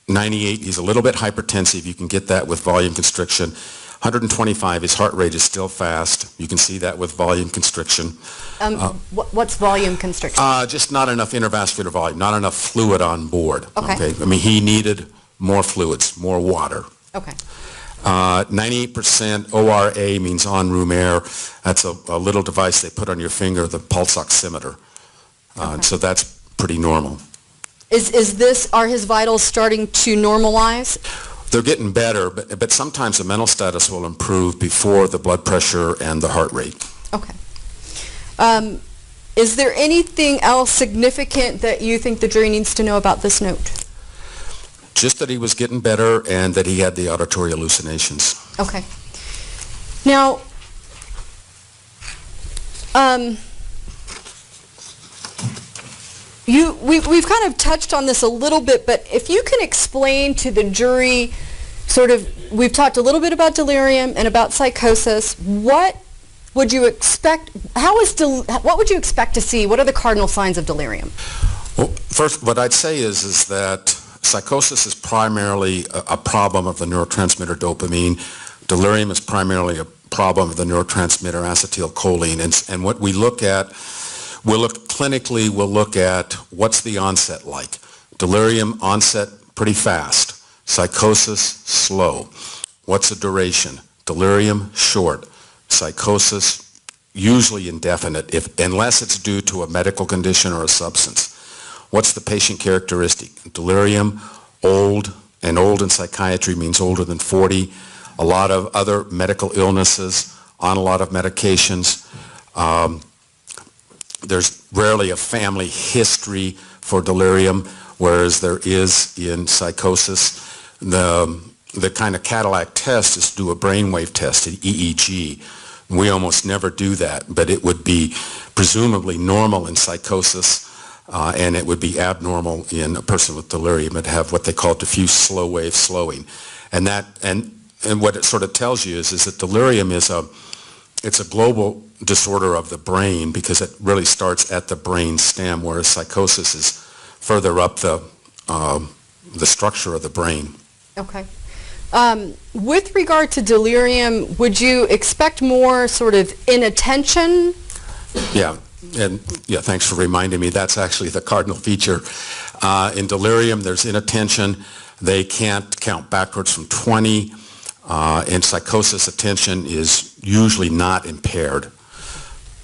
98, he's a little bit hypertensive. You can get that with volume constriction. 125, his heart rate is still fast. You can see that with volume constriction. What's volume constriction? Just not enough intravascular volume, not enough fluid on board. Okay. I mean, he needed more fluids, more water. Okay. 98% ORA means on-room air. That's a little device they put on your finger, the pulse oximeter. So that's pretty normal. Are his vitals starting to normalize? They're getting better, but sometimes the mental status will improve before the blood pressure and the heart rate. Okay. Is there anything else significant that you think the jury needs to know about this note? Just that he was getting better and that he had the auditory hallucinations. Okay. Now, we've kind of touched on this a little bit, but if you can explain to the jury sort of, we've talked a little bit about delirium and about psychosis. What would you expect, what would you expect to see? What are the cardinal signs of delirium? Well, first, what I'd say is that psychosis is primarily a problem of the neurotransmitter dopamine. Delirium is primarily a problem of the neurotransmitter acetylcholine. And what we look at, we'll look at what's the onset like. Delirium onset pretty fast. Psychosis slow. What's the duration? Delirium short. Psychosis usually indefinite, unless it's due to a medical condition or a substance. What's the patient characteristic? Delirium, old, and old in psychiatry means older than 40. A lot of other medical illnesses, on a lot of medications. There's rarely a family history for delirium, whereas there is in psychosis. The kind of Cadillac test is to do a brainwave test, an EEG. We almost never do that, but it would be presumably normal in psychosis, and it would be abnormal in a person with delirium. It'd have what they call diffuse slow wave slowing. And what it sort of tells you is that delirium is it's a global disorder of the brain because it really starts at the brain stem, whereas psychosis is further up the structure of the brain. Okay. With regard to delirium, would you expect more sort of inattention? Yeah. And, yeah, thanks for reminding me. That's actually the cardinal feature. In delirium, there's inattention. They can't count backwards from 20. In psychosis, attention is usually not impaired.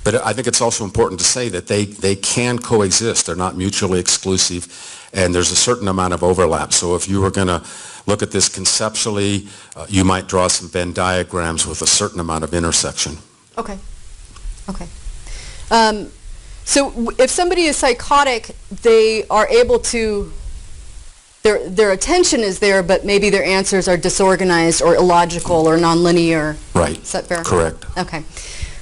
But I think it's also important to say that they can coexist. They're not mutually exclusive, and there's a certain amount of overlap. So if you were going to look at this conceptually, you might draw some Venn diagrams with a certain amount of intersection. Okay. Okay. So if somebody is psychotic, they are able to, their attention is there, but maybe their answers are disorganized or illogical or nonlinear. Right. Is that fair? Correct. Okay.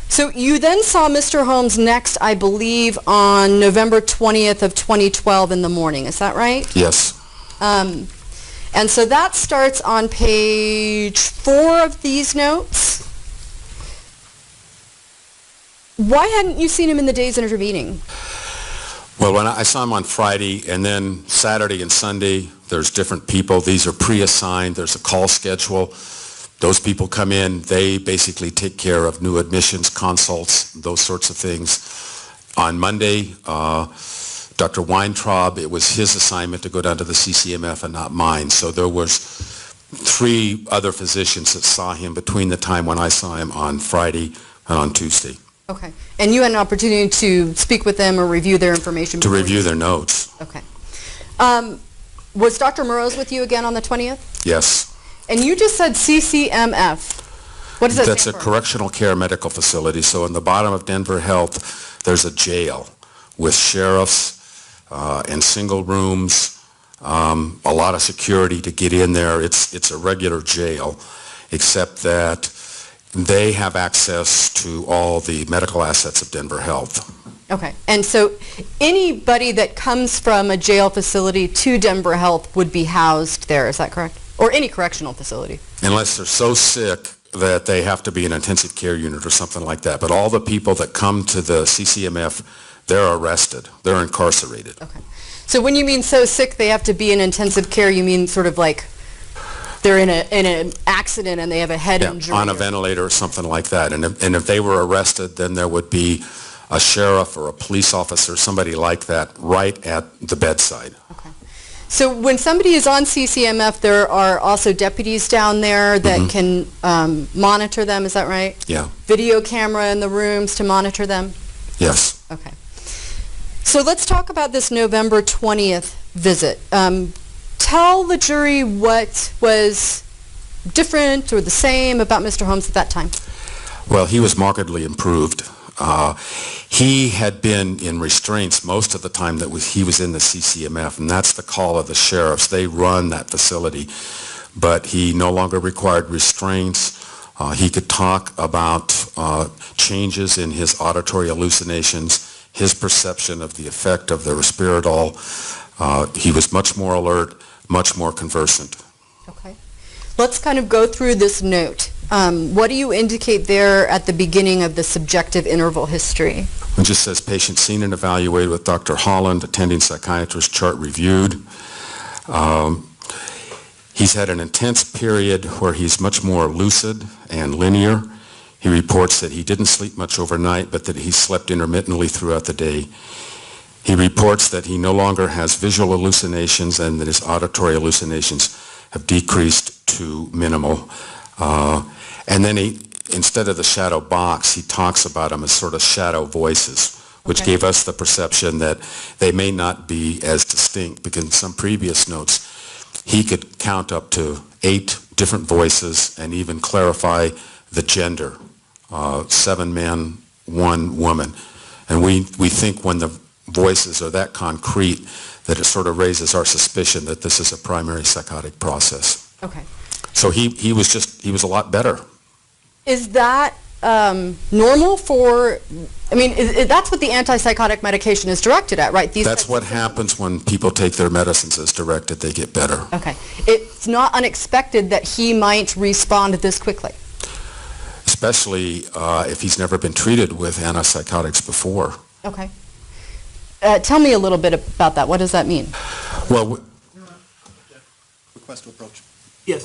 So you then saw Mr. Holmes next, I believe, on November 20th of 2012 in the morning. Is that right? Yes. And so that starts on page 4 of these notes. Why hadn't you seen him in the days intervening? Well, when I saw him on Friday, and then Saturday and Sunday, there's different people. These are pre-assigned. There's a call schedule. Those people come in. They basically take care of new admissions, consults, those sorts of things. On Monday, Dr. Weintraub, it was his assignment to go down to the CCMF and not mine. So there was 3 other physicians that saw him between the time when I saw him on Friday and on Tuesday. Okay. And you had an opportunity to speak with them or review their information? To review their notes. Okay. Was Dr. Murrows with you again on the 20th? Yes. And you just said CCMF. What does that That's a stand for? correctional care medical facility. So in the bottom of Denver Health, there's a jail with sheriffs and single rooms, a lot of security to get in there. It's a regular jail, except that they have access to all the medical assets of Denver Health. Okay. And so anybody that comes from a jail facility to Denver Health would be housed there, is that correct? Or any correctional facility? Unless they're so sick that they have to be in an intensive care unit or something like that. But all the people that come to the CCMF, they're arrested. They're incarcerated. Okay. So when you mean so sick they have to be in intensive care, you mean sort of like they're in an accident and they have a head injury? On a ventilator or something like that. And if they were arrested, then there would be a sheriff or a police officer, somebody like that, right at the bedside. Okay. So when somebody is on CCMF, there are also deputies down there that can monitor them, is that right? Yeah. Video camera in the rooms to monitor them? Yes. Okay. So let's talk about this November 20th visit. Tell the jury what was different or the same about Mr. Holmes at that time. Well, he was markedly improved. He had been in restraints most of the time that he was in the CCMF, and that's the call of the sheriffs. They run that facility. But he no longer required restraints. He could talk about changes in his auditory hallucinations, his perception of the effect of the Respirodol. He was much more alert, much more conversant. Okay. Let's kind of go through this note. What do you indicate there at the beginning of the subjective interval history? It just says patient seen and evaluated with Dr. Holland, attending psychiatrist, chart reviewed. He's had an intense period where he's much more lucid and linear. He reports that he didn't sleep much overnight, but that he slept intermittently throughout the day. He reports that he no longer has visual hallucinations and that his auditory hallucinations have decreased to minimal. And then instead of the shadow box, he talks about them as sort of shadow voices, which gave us the perception that they may not be as distinct, because in some previous notes, he could count up to 8 different voices and even clarify the gender, 7 men, 1 woman. And we think when the voices are that concrete that it sort of raises our suspicion that this is a primary psychotic process. Okay. So he was a lot better. Is that normal for, I mean, that's what the antipsychotic medication is directed at, right? That's what happens when people take their medicines as directed. They get better. Okay. It's not unexpected that he might respond this quickly. Especially if he's never been treated with antipsychotics before. Okay. Tell me a little bit about that. What does that mean? Well, Request to approach. Yes.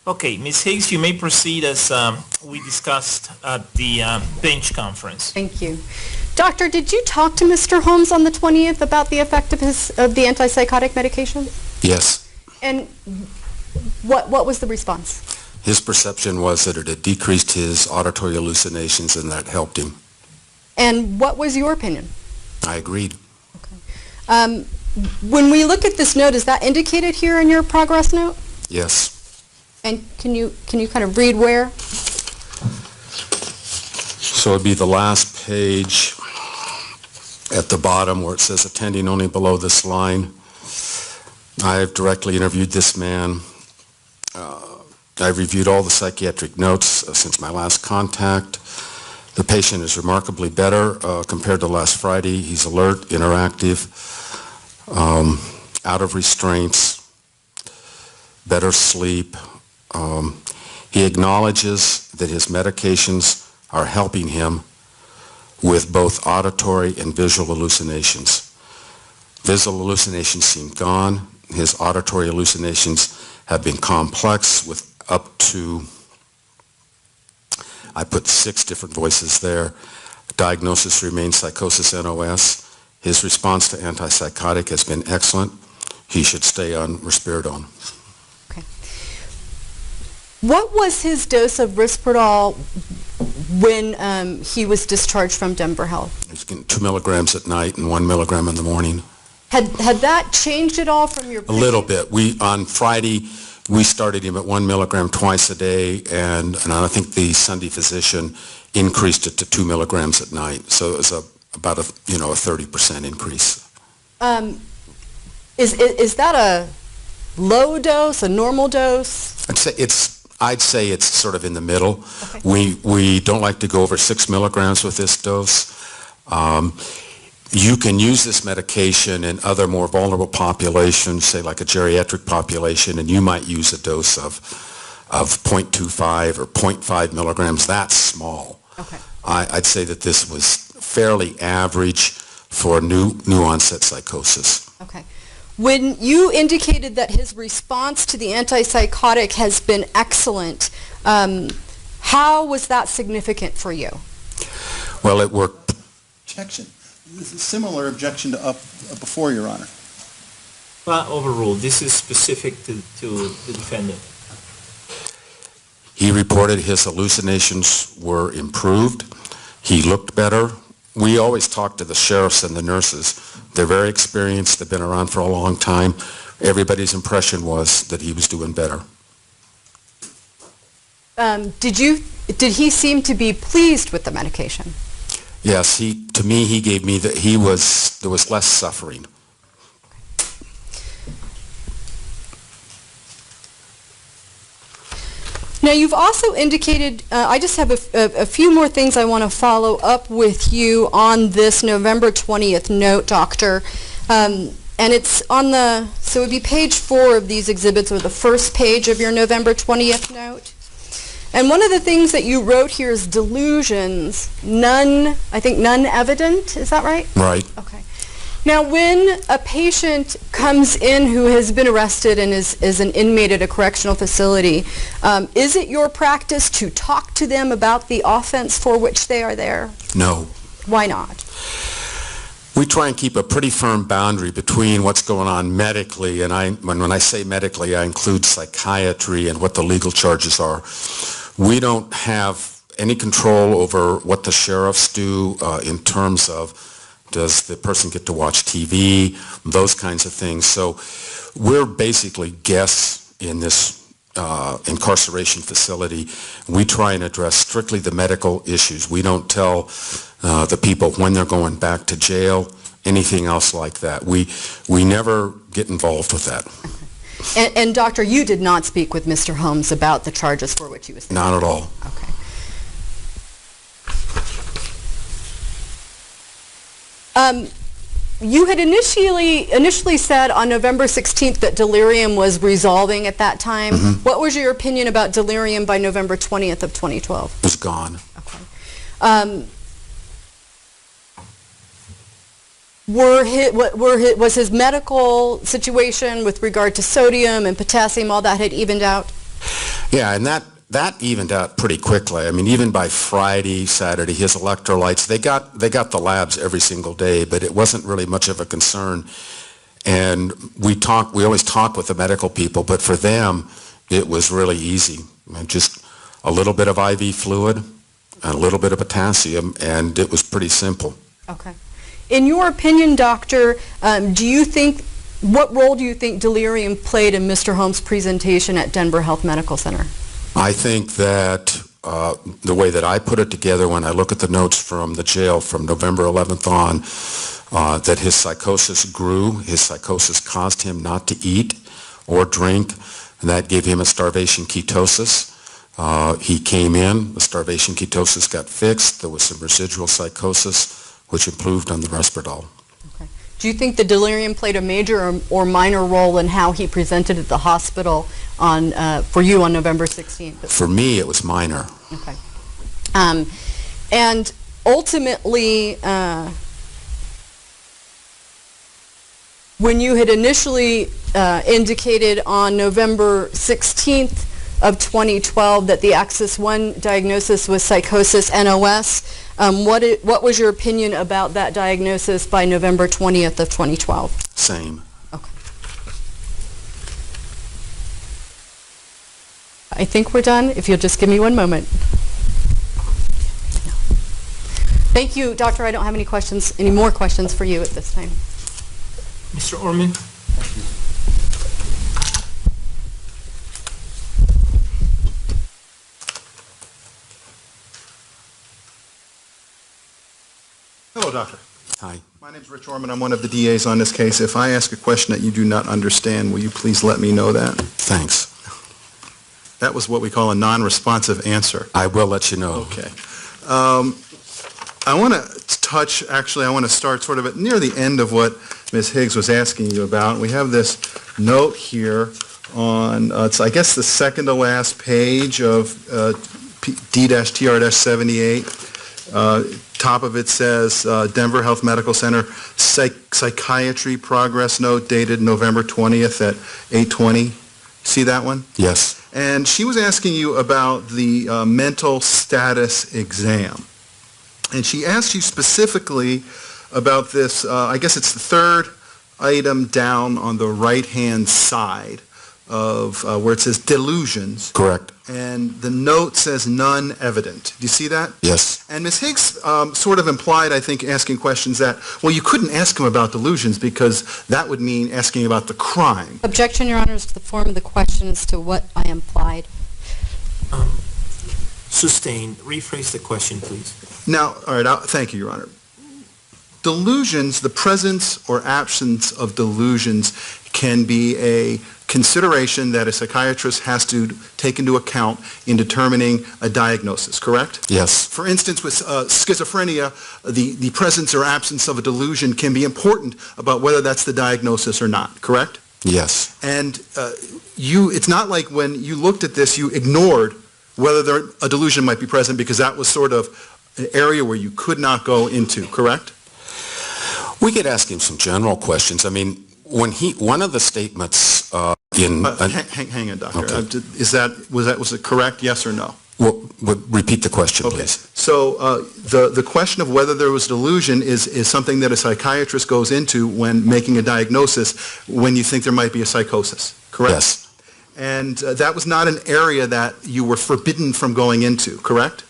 Okay, Ms. Higgs, you may proceed as we discussed at the bench conference. Thank you. Doctor, did you talk to Mr. Holmes on the 20th about the effect of the antipsychotic medication? Yes. And what was the response? His perception was that it had decreased his auditory hallucinations and that helped him. And what was your opinion? I agreed. When we look at this note, is that indicated here in your progress note? Yes. And can you kind of read where? So it'd be the last page at the bottom where it says attending only below this line. I've directly interviewed this man. I've reviewed all the psychiatric notes since my last contact. The patient is remarkably better compared to last Friday. He's alert, interactive, out of restraints, better sleep. He acknowledges that his medications are helping him with both auditory and visual hallucinations. Visual hallucinations seem gone. His auditory hallucinations have been complex with up to, I put 6 different voices there. Diagnosis remains psychosis NOS. His response to antipsychotic has been excellent. He should stay on risperidone. Okay. What was his dose of Risperdal when he was discharged from Denver Health? He's getting 2 milligrams at night and 1 milligram in the morning. Had that changed at all from your A little bit. On Friday, we started him at 1 milligram twice a day, and I think the Sunday physician increased it to 2 milligrams at night. So it was about a 30% increase. Is that a low dose, a normal dose? I'd say it's sort of in the middle. Okay. We don't like to go over 6 milligrams with this dose. You can use this medication in other more vulnerable populations, say like a geriatric population, and you might use a dose of 0.25 or 0.5 milligrams. That's small. Okay. I'd say that this was fairly average for new onset psychosis. Okay. When you indicated that his response to the antipsychotic has been excellent, how was that significant for you? Well, it worked. Objection. This is a similar objection to before, Your Honor. Well, overruled. This is specific to the defendant. He reported his hallucinations were improved. He looked better. We always talk to the sheriffs and the nurses. They're very experienced. They've been around for a long time. Everybody's impression was that he was doing better. Did he seem to be pleased with the medication? Yes, to me he gave me that there was less suffering. Now, you've also indicated, I just have a few more things I want to follow up with you on this November 20th note, Doctor. And it's on so it would be page 4 of these exhibits, or the first page of your November 20th note. And one of the things that you wrote here is delusions, none evident, is that right? Right. Okay. Now, when a patient comes in who has been arrested and is an inmate at a correctional facility, is it your practice to talk to them about the offense for which they are there? No. Why not? We try and keep a pretty firm boundary between what's going on medically, and when I say medically, I include psychiatry and what the legal charges are. We don't have any control over what the sheriffs do in terms of does the person get to watch TV, those kinds of things. So we're basically guests in this incarceration facility. We try and address strictly the medical issues. We don't tell the people when they're going back to jail, anything else like that. We never get involved with that. And Doctor, you did not speak with Mr. Holmes about the charges for which he was there? Not at all. Okay. You had initially said on November 16th that delirium was resolving at that time. Mm-hmm. What was your opinion about delirium by November 20th of 2012? It was gone. Okay. Was his medical situation with regard to sodium and potassium, all that had evened out? Yeah, and that evened out pretty quickly. I mean, even by Friday, Saturday, his electrolytes, they got the labs every single day, but it wasn't really much of a concern. And we always talk with the medical people, but for them, it was really easy. Just a little bit of IV fluid, and a little bit of potassium, and it was pretty simple. Okay. In your opinion, doctor, what role do you think delirium played in Mr. Holmes' presentation at Denver Health Medical Center? I think that the way that I put it together when I look at the notes from the jail from November 11th on, that his psychosis grew, his psychosis caused him not to eat or drink, and that gave him a starvation ketosis. He came in, the starvation ketosis got fixed, there was some residual psychosis, which improved on the Risperdal. Okay. Do you think the delirium played a major or minor role in how he presented at the hospital for you on November 16th? For me, it was minor. Okay. And ultimately, when you had initially indicated on November 16th of 2012 that the Axis 1 diagnosis was psychosis NOS, what was your opinion about that diagnosis by November 20th of 2012? Same. Okay. I think we're done. If you'll just give me one moment. Thank you, Doctor. I don't have any more questions for you at this time. Mr. Orman? Hello, Doctor. Hi. My name's Rich Orman. I'm one of the DAs on this case. If I ask a question that you do not understand, will you please let me know that? Thanks. That was what we call a non-responsive answer. I will let you know. Okay. I want to start sort of near the end of what Ms. Higgs was asking you about. We have this note here on, it's I guess the second to last page of D-TR-78. Top of it says Denver Health Medical Center Psychiatry Progress Note dated November 20th at 8:20. See that one? Yes. And she was asking you about the mental status exam. And she asked you specifically about this, I guess it's the third item down on the right-hand side of where it says delusions. Correct. And the note says none evident. Do you see that? Yes. And Ms. Higgs sort of implied, I think, asking questions that, well, you couldn't ask him about delusions because that would mean asking about the crime. Objection, Your Honor, is to the form of the question as to what I implied. Sustained. Rephrase the question, please. Now, all right, thank you, Your Honor. Delusions, the presence or absence of delusions can be a consideration that a psychiatrist has to take into account in determining a diagnosis, correct? Yes. For instance, with schizophrenia, the presence or absence of a delusion can be important about whether that's the diagnosis or not, correct? Yes. And it's not like when you looked at this, you ignored whether a delusion might be present because that was sort of an area where you could not go into, correct? We could ask him some general questions. I mean, one of the statements hang on, Doctor. Okay. Was it correct, yes or no? Well, repeat the question, Okay. please. So the question of whether there was delusion is something that a psychiatrist goes into when making a diagnosis when you think there might be a psychosis, correct? Yes. And that was not an area that you were forbidden from going into, correct?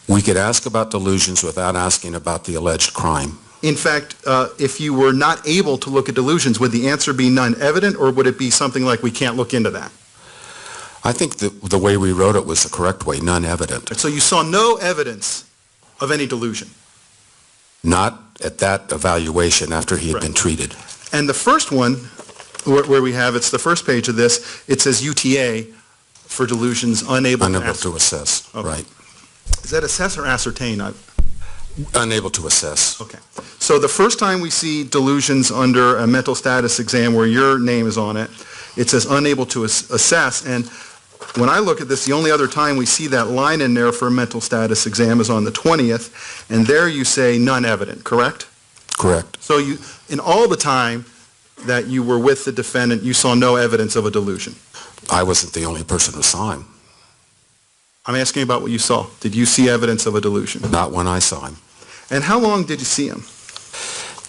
We could ask about delusions without asking about the alleged crime. In fact, if you were not able to look at delusions, would the answer be none evident, or would it be something like we can't look into that? I think the way we wrote it was the correct way, none evident. So you saw no evidence of any delusion? Not at that evaluation after he had been treated. And the first one, where we have, it's the first page of this, it says UTA for delusions, unable to assess, Okay. right. Is that assess or ascertain? Unable to assess. Okay. So the first time we see delusions under a mental status exam where your name is on it, it says unable to assess. And when I look at this, the only other time we see that line in there for a mental status exam is on the 20th, and there you say none evident, correct? Correct. So in all the time that you were with the defendant, you saw no evidence of a delusion? I wasn't the only person who saw him. I'm asking about what you saw. Did you see evidence of a delusion? Not when I saw him. And how long did you see him?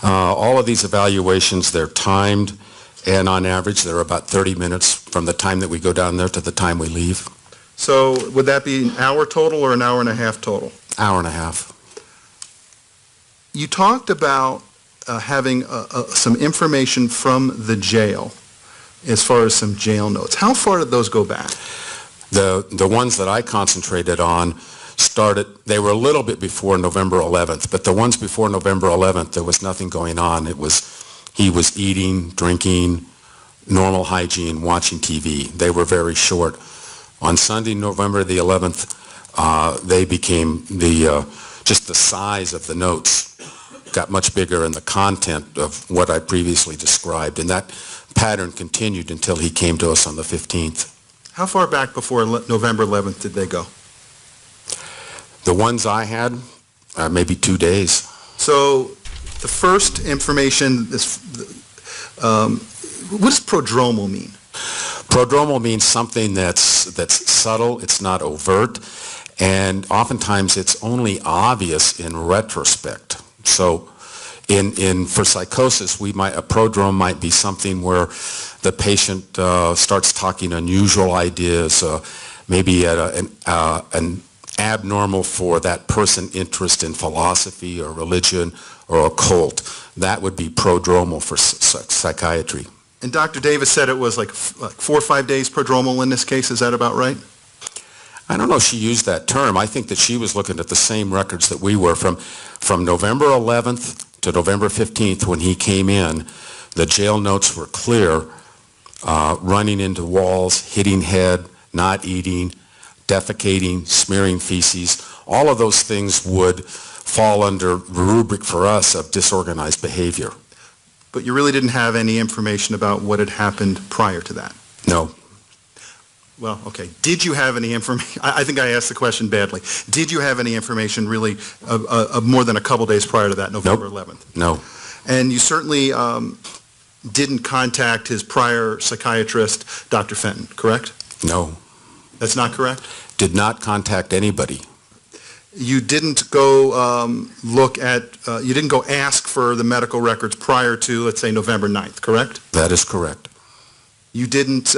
All of these evaluations, they're timed, and on average, they're about 30 minutes from the time that we go down there to the time we leave. So would that be an hour total or an hour and a half total? Hour and a half. You talked about having some information from the jail as far as some jail notes. How far did those go back? The ones that I concentrated on started, they were a little bit before November 11th, but the ones before November 11th, there was nothing going on. He was eating, drinking, normal hygiene, watching TV. They were very short. On Sunday, November the 11th, they became just the size of the notes got much bigger and the content of what I previously described, and that pattern continued until he came to us on the 15th. How far back before November 11th did they go? The ones I had, maybe 2 days. So the first information is, what does prodromal mean? Prodromal means something that's subtle, it's not overt, and oftentimes it's only obvious in retrospect. So for psychosis, a prodrome might be something where the patient starts talking unusual ideas, maybe at an abnormal for that person interest in philosophy or religion or occult. That would be prodromal for psychiatry. And Dr. Davis said it was like 4 or 5 days prodromal in this case. Is that about right? I don't know if she used that term. I think that she was looking at the same records that we were. From November 11th to November 15th when he came in, the jail notes were clear, running into walls, hitting head, not eating, defecating, smearing feces. All of those things would fall under the rubric for us of disorganized behavior. But you really didn't have any information about what had happened prior to that? No. Well, okay. Did you have any information? I think I asked the question badly. Did you have any information really of more than a couple days prior to that, November 11th? No. And you certainly didn't contact his prior psychiatrist, Dr. Fenton, correct? No. That's not correct? Did not contact anybody. You didn't go you didn't go ask for the medical records prior to, let's say, November 9th, correct? That is correct. You didn't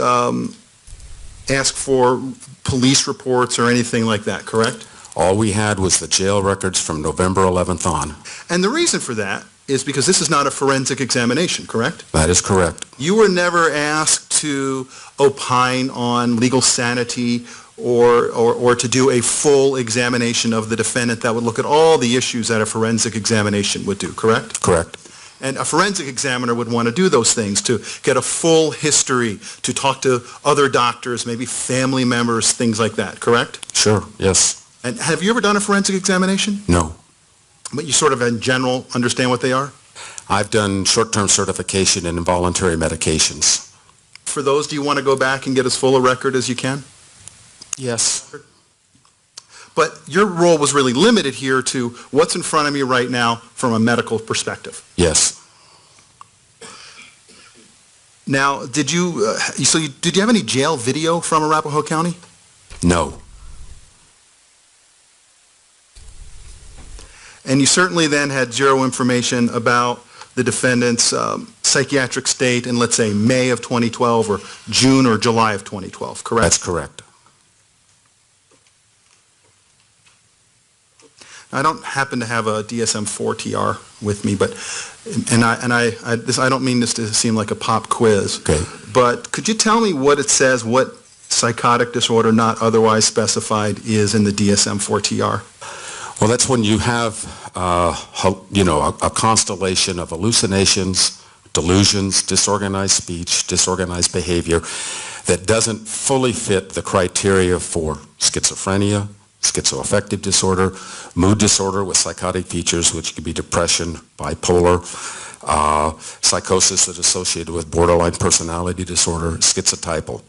ask for police reports or anything like that, correct? All we had was the jail records from November 11th on. And the reason for that is because this is not a forensic examination, correct? That is correct. You were never asked to opine on legal sanity or to do a full examination of the defendant that would look at all the issues that a forensic examination would do, correct? Correct. And a forensic examiner would want to do those things, to get a full history, to talk to other doctors, maybe family members, things like that, correct? Sure, yes. And have you ever done a forensic examination? No. But you sort of in general understand what they are? I've done short-term certification in involuntary medications. For those, do you want to go back and get as full a record as you can? Yes. But your role was really limited here to what's in front of me right now from a medical perspective. Yes. Now, did you have any jail video from Arapahoe County? No. And you certainly then had zero information about the defendant's psychiatric state in, let's say, May of 2012 or June or July of 2012, correct? That's correct. I don't happen to have a DSM-4 TR with me, but I don't mean this to seem like a pop quiz. Okay. But could you tell me what it says, what psychotic disorder not otherwise specified is in the DSM-4 TR? Well, that's when you have, a constellation of hallucinations, delusions, disorganized speech, disorganized behavior that doesn't fully fit the criteria for schizophrenia, schizoaffective disorder, mood disorder with psychotic features, which could be depression, bipolar, psychosis that's associated with borderline personality disorder, schizotypal.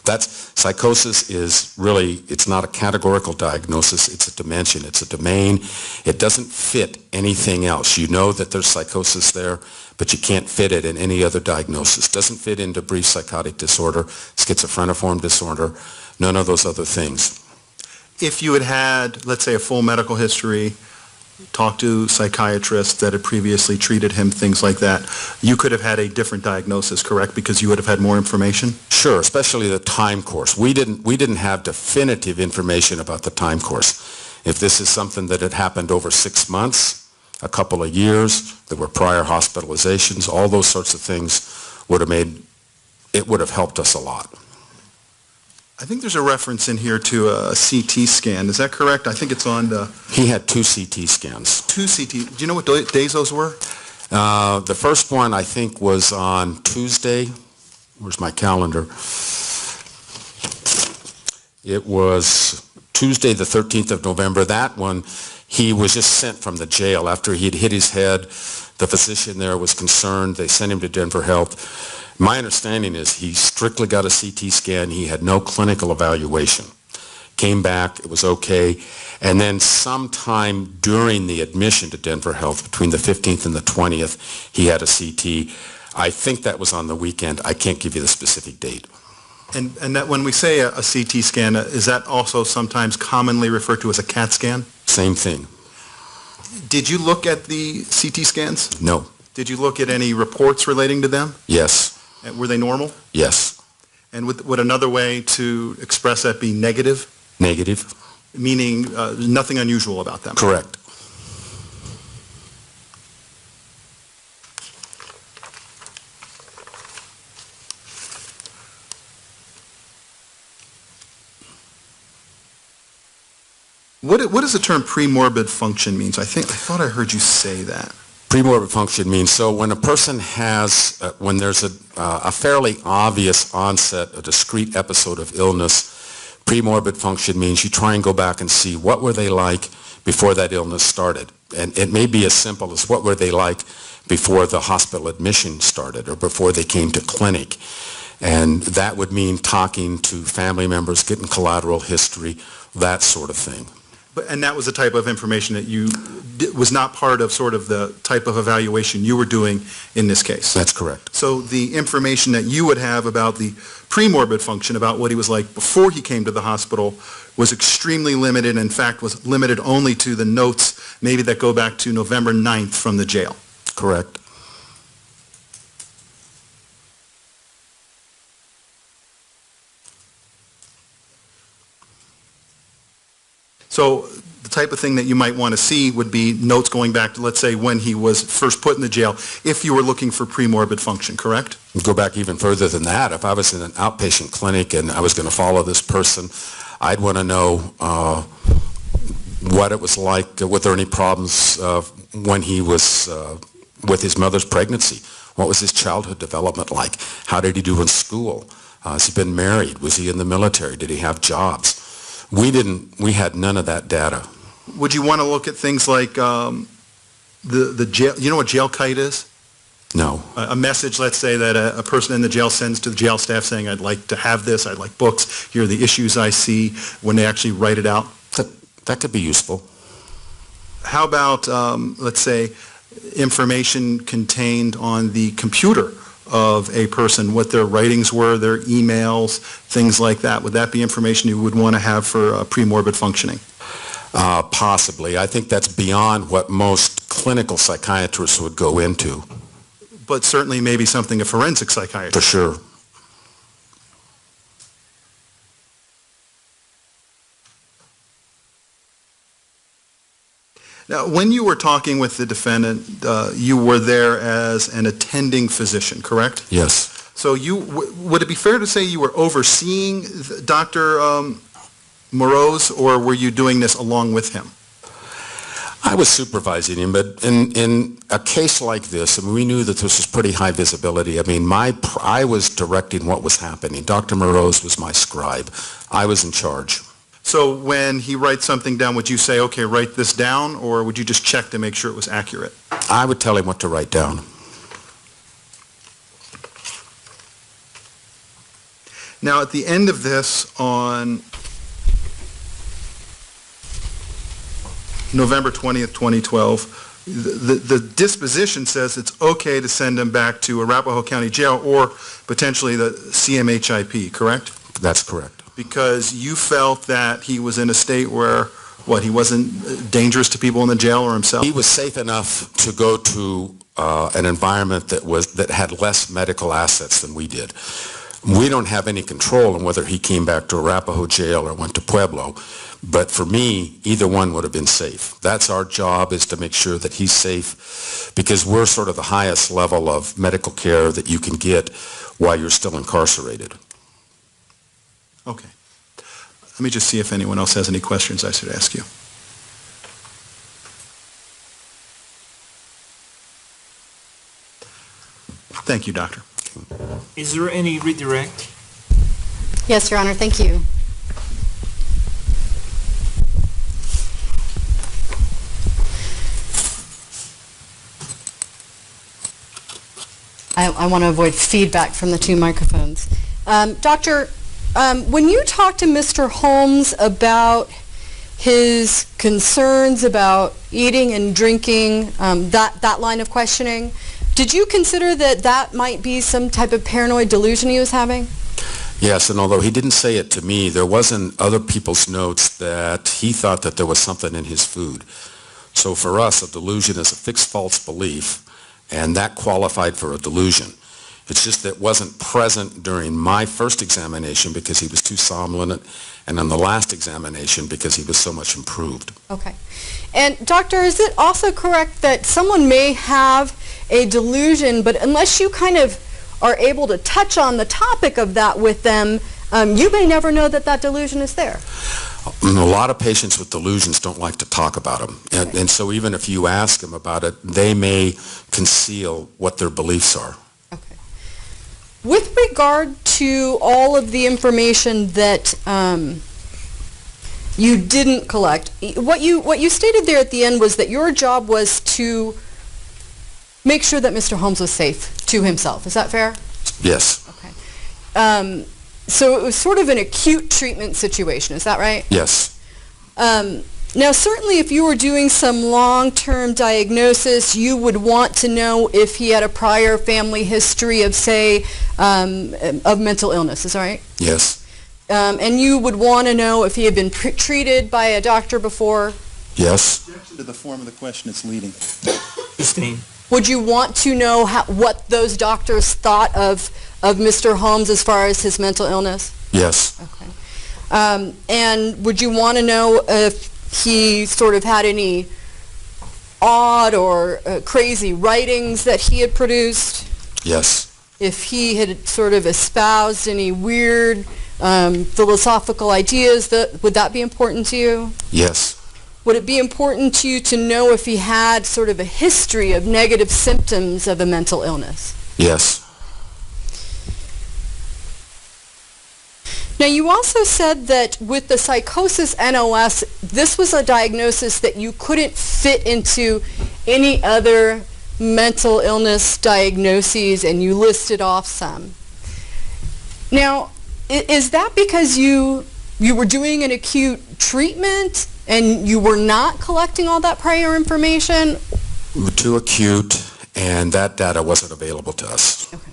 Psychosis is really, it's not a categorical diagnosis, it's a dimension, it's a domain. It doesn't fit anything else. You know that there's psychosis there, but you can't fit it in any other diagnosis. Doesn't fit into brief psychotic disorder, schizophreniform disorder, none of those other things. If you had, let's say, a full medical history, talked to psychiatrists that had previously treated him, things like that, you could have had a different diagnosis, correct? Because you would have had more information? Sure, especially the time course. We didn't have definitive information about the time course. If this is something that had happened over 6 months, a couple of years, there were prior hospitalizations, all those sorts of things would have helped us a lot. I think there's a reference in here to a CT scan. Is that correct? I think it's on the... He had 2 CT scans. 2 CT. Do you know what days those were? The first one, I think, was on Tuesday. Where's my calendar? It was Tuesday, the 13th of November. That one, he was just sent from the jail after he'd hit his head. The physician there was concerned. They sent him to Denver Health. My understanding is he strictly got a CT scan. He had no clinical evaluation. Came back, it was okay. And then sometime during the admission to Denver Health, between the 15th and the 20th, he had a CT. I think that was on the weekend. I can't give you the specific date. And that when we say a CT scan, is that also sometimes commonly referred to as a CAT scan? Same thing. Did you look at the CT scans? No. Did you look at any reports relating to them? Yes. Were they normal? Yes. And would another way to express that be negative? Negative. Meaning nothing unusual about them? Correct. What does the term premorbid function means? I thought I heard you say that. Premorbid function means, so when a person has, when there's a fairly obvious onset, a discrete episode of illness, premorbid function means you try and go back and see what were they like before that illness started. And it may be as simple as what were they like before the hospital admission started or before they came to clinic. And that would mean talking to family members, getting collateral history, that sort of thing. And that was the type of information that was not part of sort of the type of evaluation you were doing in this case? That's correct. So the information that you would have about the premorbid function, about what he was like before he came to the hospital, was extremely limited, in fact was limited only to the notes maybe that go back to November 9th from the jail? Correct. So the type of thing that you might want to see would be notes going back to, let's say, when he was first put in the jail, if you were looking for premorbid function, correct? Go back even further than that. If I was in an outpatient clinic and I was going to follow this person, I'd want to know what it was like, were there any problems when he was with his mother's pregnancy? What was his childhood development like? How did he do in school? Has he been married? Was he in the military? Did he have jobs? We had none of that data. Would you want to look at things like the jail, you know what jail kite is? No. A message, let's say, that a person in the jail sends to the jail staff saying, I'd like to have this, I'd like books, here are the issues I see, when they actually write it out? That could be useful. How about, let's say, information contained on the computer of a person, what their writings were, their emails, things like that? Would that be information you would want to have for premorbid functioning? Possibly. I think that's beyond what most clinical psychiatrists would go into. But certainly maybe something a forensic psychiatrist. For sure. Now, when you were talking with the defendant, you were there as an attending physician, correct? Yes. So would it be fair to say you were overseeing Dr. Moreau's, or were you doing this along with him? I was supervising him, but in a case like this, I mean, we knew that this was pretty high visibility. I mean, I was directing what was happening. Dr. Moreau's was my scribe. I was in charge. So when he writes something down, would you say, okay, write this down, or would you just check to make sure it was accurate? I would tell him what to write down. Now, at the end of this, on November 20th, 2012, the disposition says it's okay to send him back to Arapahoe County Jail or potentially the CMHIP, correct? That's correct. Because you felt that he was in a state where, what, he wasn't dangerous to people in the jail or himself? He was safe enough to go to an environment that had less medical assets than we did. We don't have any control on whether he came back to Arapahoe Jail or went to Pueblo. But for me, either one would have been safe. That's our job, is to make sure that he's safe, because we're sort of the highest level of medical care that you can get while you're still incarcerated. Okay. Let me just see if anyone else has any questions I should ask you. Thank you, Doctor. Is there any redirect? Yes, Your Honor, thank you. I want to avoid feedback from the two microphones. Doctor, when you talked to Mr. Holmes about his concerns about eating and drinking, that line of questioning, did you consider that that might be some type of paranoid delusion he was having? Yes, and although he didn't say it to me, there was in other people's notes that he thought that there was something in his food. So for us, a delusion is a fixed false belief, and that qualified for a delusion. It's just that it wasn't present during my first examination because he was too somnolent, and on the last examination because he was so much improved. Okay. And doctor, is it also correct that someone may have a delusion, but unless you kind of are able to touch on the topic of that with them, you may never know that that delusion is there? And a lot of patients with delusions don't like to talk about them. And so even if you ask them about it, they may conceal what their beliefs are. Okay. With regard to all of the information that you didn't collect, what you stated there at the end was that your job was to make sure that Mr. Holmes was safe to himself. Is that fair? Yes. Okay. So it was sort of an acute treatment situation. Is that right? Yes. Now, certainly if you were doing some long-term diagnosis, you would want to know if he had a prior family history of, say, of mental illness. Is that right? Yes. And you would want to know if he had been treated by a doctor before? Yes. Objection to the form of the question it's leading. Sustained. Would you want to know what those doctors thought of Mr. Holmes as far as his mental illness? Yes. Okay. And would you want to know if he sort of had any odd or crazy writings that he had produced? Yes. If he had sort of espoused any weird philosophical ideas, would that be important to you? Yes. Would it be important to you to know if he had sort of a history of negative symptoms of a mental illness? Yes. Now, you also said that with the psychosis NOS, this was a diagnosis that you couldn't fit into any other mental illness diagnoses, and you listed off some. Now, is that because you were doing an acute treatment and you were not collecting all that prior information? We were too acute, and that data wasn't available to us. Okay.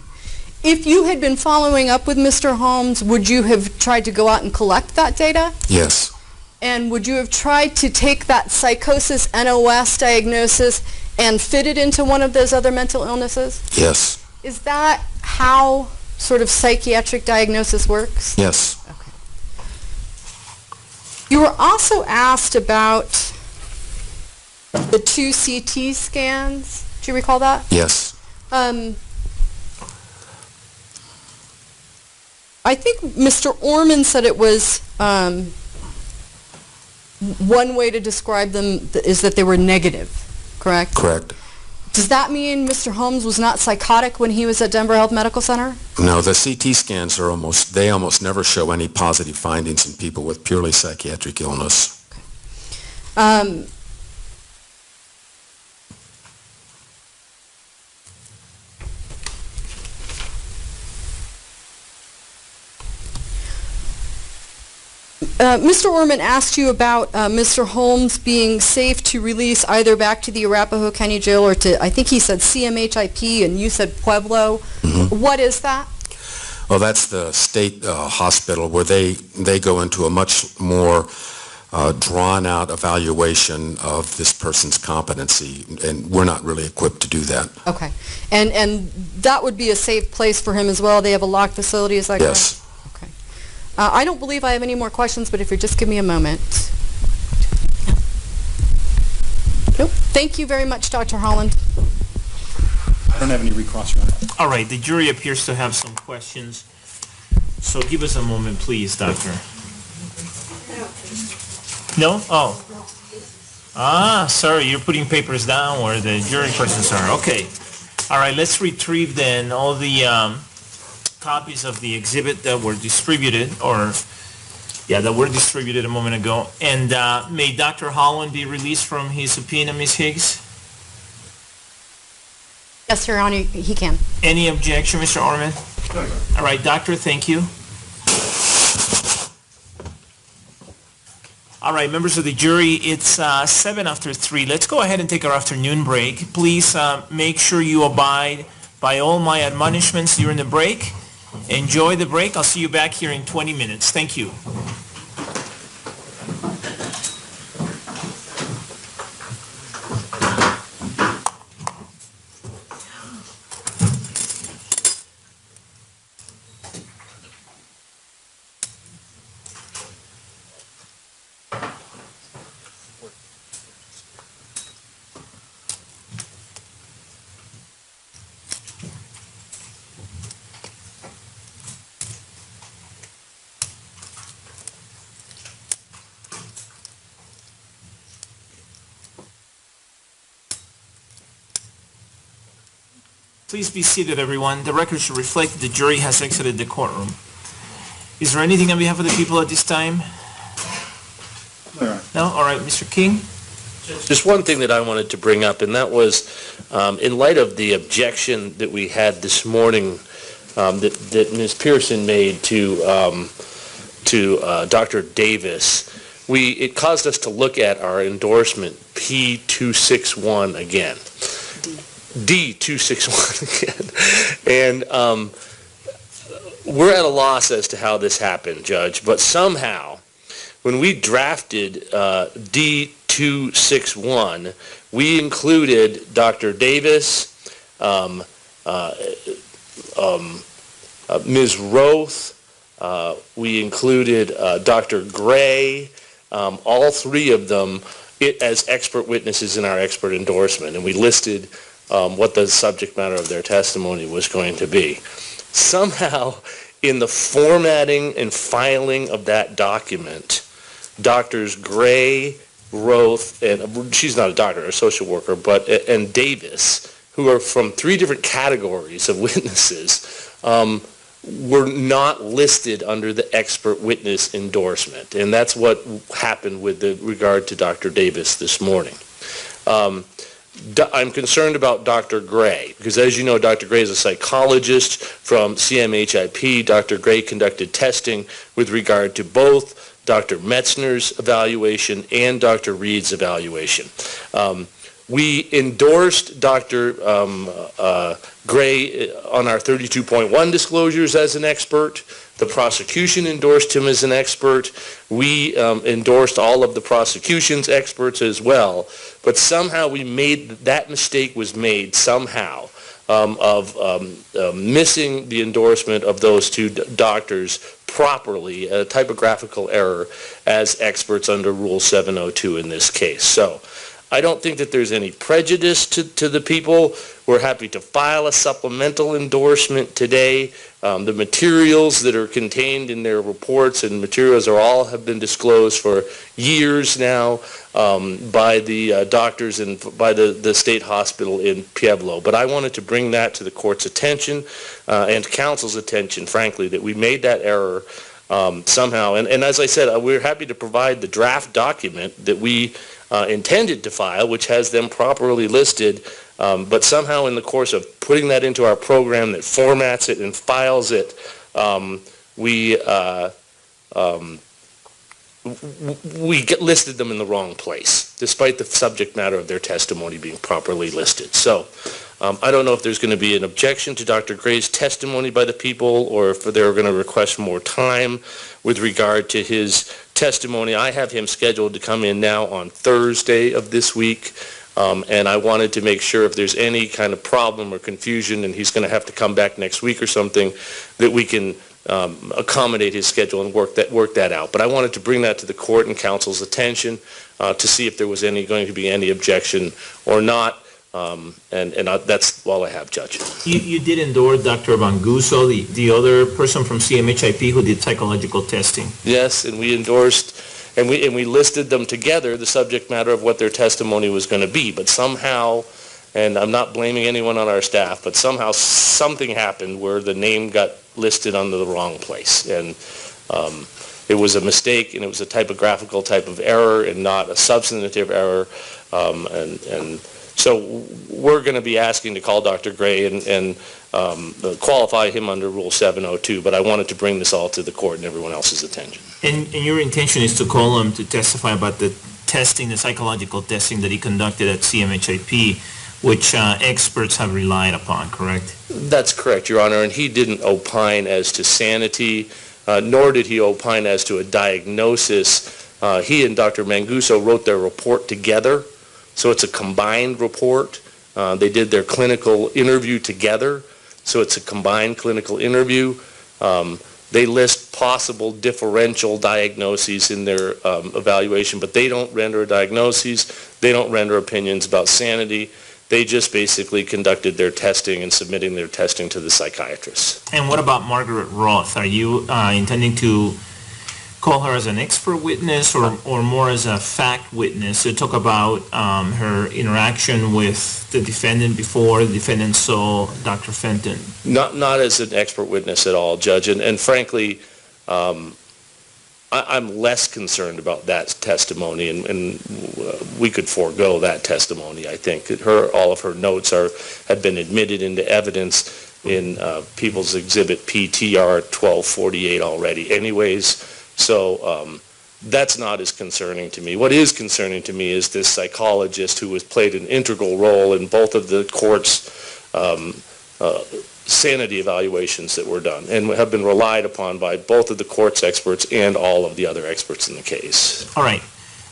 If you had been following up with Mr. Holmes, would you have tried to go out and collect that data? Yes. And would you have tried to take that psychosis NOS diagnosis and fit it into one of those other mental illnesses? Yes. Is that how sort of psychiatric diagnosis works? Yes. Okay. You were also asked about the 2 CT scans. Do you recall that? Yes. I think Mr. Orman said it was one way to describe them is that they were negative, correct? Correct. Does that mean Mr. Holmes was not psychotic when he was at Denver Health Medical Center? No, the CT scans are almost never show any positive findings in people with purely psychiatric illness. Okay. Mr. Orman asked you about Mr. Holmes being safe to release either back to the Arapahoe County Jail or to, I think he said CMHIP, and you said Pueblo. What is that? Well, that's the state hospital where they go into a much more drawn-out evaluation of this person's competency, and we're not really equipped to do that. Okay. And that would be a safe place for him as well? They have a locked facility, is that correct? Yes. Okay. I don't believe I have any more questions, but if you just give me a moment. Nope. Thank you very much, Dr. Holland. I don't have any recross, Your Honor. All right, the jury appears to have some questions. So give us a moment, please, Doctor. No? Oh. Ah, sorry, you're putting papers down where the jury questions are. Okay. All right, let's retrieve then all the copies of the exhibit that were distributed, that were distributed a moment ago. And may Dr. Holland be released from his subpoena, Ms. Higgs? Yes, Your Honor, he can. Any objection, Mr. Orman? All right, Doctor, thank you. All right, members of the jury, it's 7 after 3. Let's go ahead and take our afternoon break. Please make sure you abide by all my admonishments during the break. Enjoy the break. I'll see you back here in 20 minutes. Thank you. Please be seated, everyone. The record should reflect that the jury has exited the courtroom. Is there anything on behalf of the people at this time? No? All right, Mr. King? Just one thing that I wanted to bring up, and that was in light of the objection that we had this morning that Ms. Pearson made to Dr. Davis, it caused us to look at our endorsement P261 again. D261 again. And we're at a loss as to how this happened, Judge, but somehow when we drafted D261, we included Dr. Davis, Ms. Roth, we included Dr. Gray, all three of them as expert witnesses in our expert endorsement, and we listed what the subject matter of their testimony was going to be. Somehow, in the formatting and filing of that document, Doctors Gray, Roth, and she's not a doctor, a social worker, and Davis, who are from three different categories of witnesses, were not listed under the expert witness endorsement. And that's what happened with regard to Dr. Davis this morning. I'm concerned about Dr. Gray, because as you know, Dr. Gray is a psychologist from CMHIP. Dr. Gray conducted testing with regard to both Dr. Metzner's evaluation and Dr. Reed's evaluation. We endorsed Dr. Gray on our 32.1 disclosures as an expert. The prosecution endorsed him as an expert. We endorsed all of the prosecution's experts as well. But somehow that mistake was made somehow of missing the endorsement of those two doctors properly, a typographical error, as experts under Rule 702 in this case. So I don't think that there's any prejudice to the people. We're happy to file a supplemental endorsement today. The materials that are contained in their reports and materials have been disclosed for years now by the doctors and by the state hospital in Pueblo. But I wanted to bring that to the court's attention and counsel's attention, frankly, that we made that error somehow. And as I said, we're happy to provide the draft document that we intended to file, which has them properly listed, but somehow in the course of putting that into our program that formats it and files it, we listed them in the wrong place, despite the subject matter of their testimony being properly listed. So I don't know if there's going to be an objection to Dr. Gray's testimony by the people, or if they're going to request more time with regard to his testimony. I have him scheduled to come in now on Thursday of this week, and I wanted to make sure if there's any kind of problem or confusion, and he's going to have to come back next week or something, that we can accommodate his schedule and work that out. But I wanted to bring that to the court and counsel's attention to see if there was going to be any objection or not. That's all I have, Judge. You did endorse Dr. Banguso, the other person from CMHIP who did psychological testing. Yes, and we endorsed, and we listed them together, the subject matter of what their testimony was going to be. But somehow, and I'm not blaming anyone on our staff, but somehow something happened where the name got listed under the wrong place. And it was a mistake, and it was a typographical type of error and not a substantive error. So we're going to be asking to call Dr. Gray and qualify him under Rule 702, but I wanted to bring this all to the court and everyone else's attention. And your intention is to call him to testify about the testing, the psychological testing that he conducted at CMHIP, which experts have relied upon, correct? That's correct, Your Honor, and he didn't opine as to sanity, nor did he opine as to a diagnosis. He and Dr. Manguso wrote their report together, so it's a combined report. They did their clinical interview together, so it's a combined clinical interview. They list possible differential diagnoses in their evaluation, but they don't render diagnoses. They don't render opinions about sanity. They just basically conducted their testing and submitting their testing to the psychiatrist. And what about Margaret Roth? Are you intending to call her as an expert witness or more as a fact witness to talk about her interaction with the defendant before the defendant saw Dr. Fenton? Not as an expert witness at all, Judge. And frankly, I'm less concerned about that testimony, and we could forego that testimony, I think. All of her notes have been admitted into evidence in People's Exhibit PTR 1248 already anyways. So that's not as concerning to me. What is concerning to me is this psychologist who has played an integral role in both of the court's sanity evaluations that were done and have been relied upon by both of the court's experts and all of the other experts in the case. All right.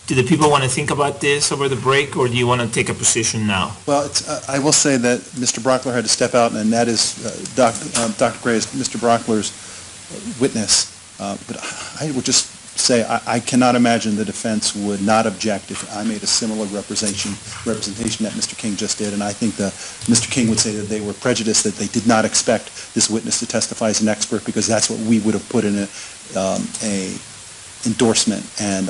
Do the people want to think about this over the break, or do you want to take a position now? Well, I will say that Mr. Brockler had to step out, and that is Dr. Gray is Mr. Brockler's witness. But I would just say I cannot imagine the defense would not object if I made a similar representation that Mr. King just did, and I think Mr. King would say that they were prejudiced, that they did not expect this witness to testify as an expert, because that's what we would have put in a endorsement. And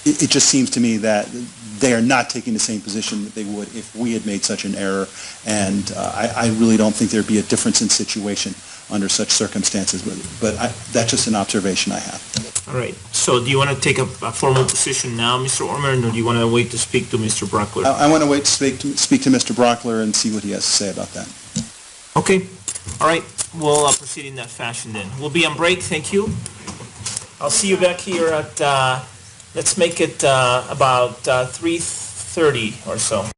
it just seems to me that they are not taking the same position that they would if we had made such an error, and I really don't think there'd be a difference in situation under such circumstances, but that's just an observation I have. All right. So do you want to take a formal position now, Mr. Ormer, or do you want to wait to speak to Mr. Brockler? I want to wait to speak to Mr. Brockler and see what he has to say about that. Okay. All right. We'll proceed in that fashion then. We'll be on break. Thank you. I'll see you back here at, let's make it about 3:30 or so.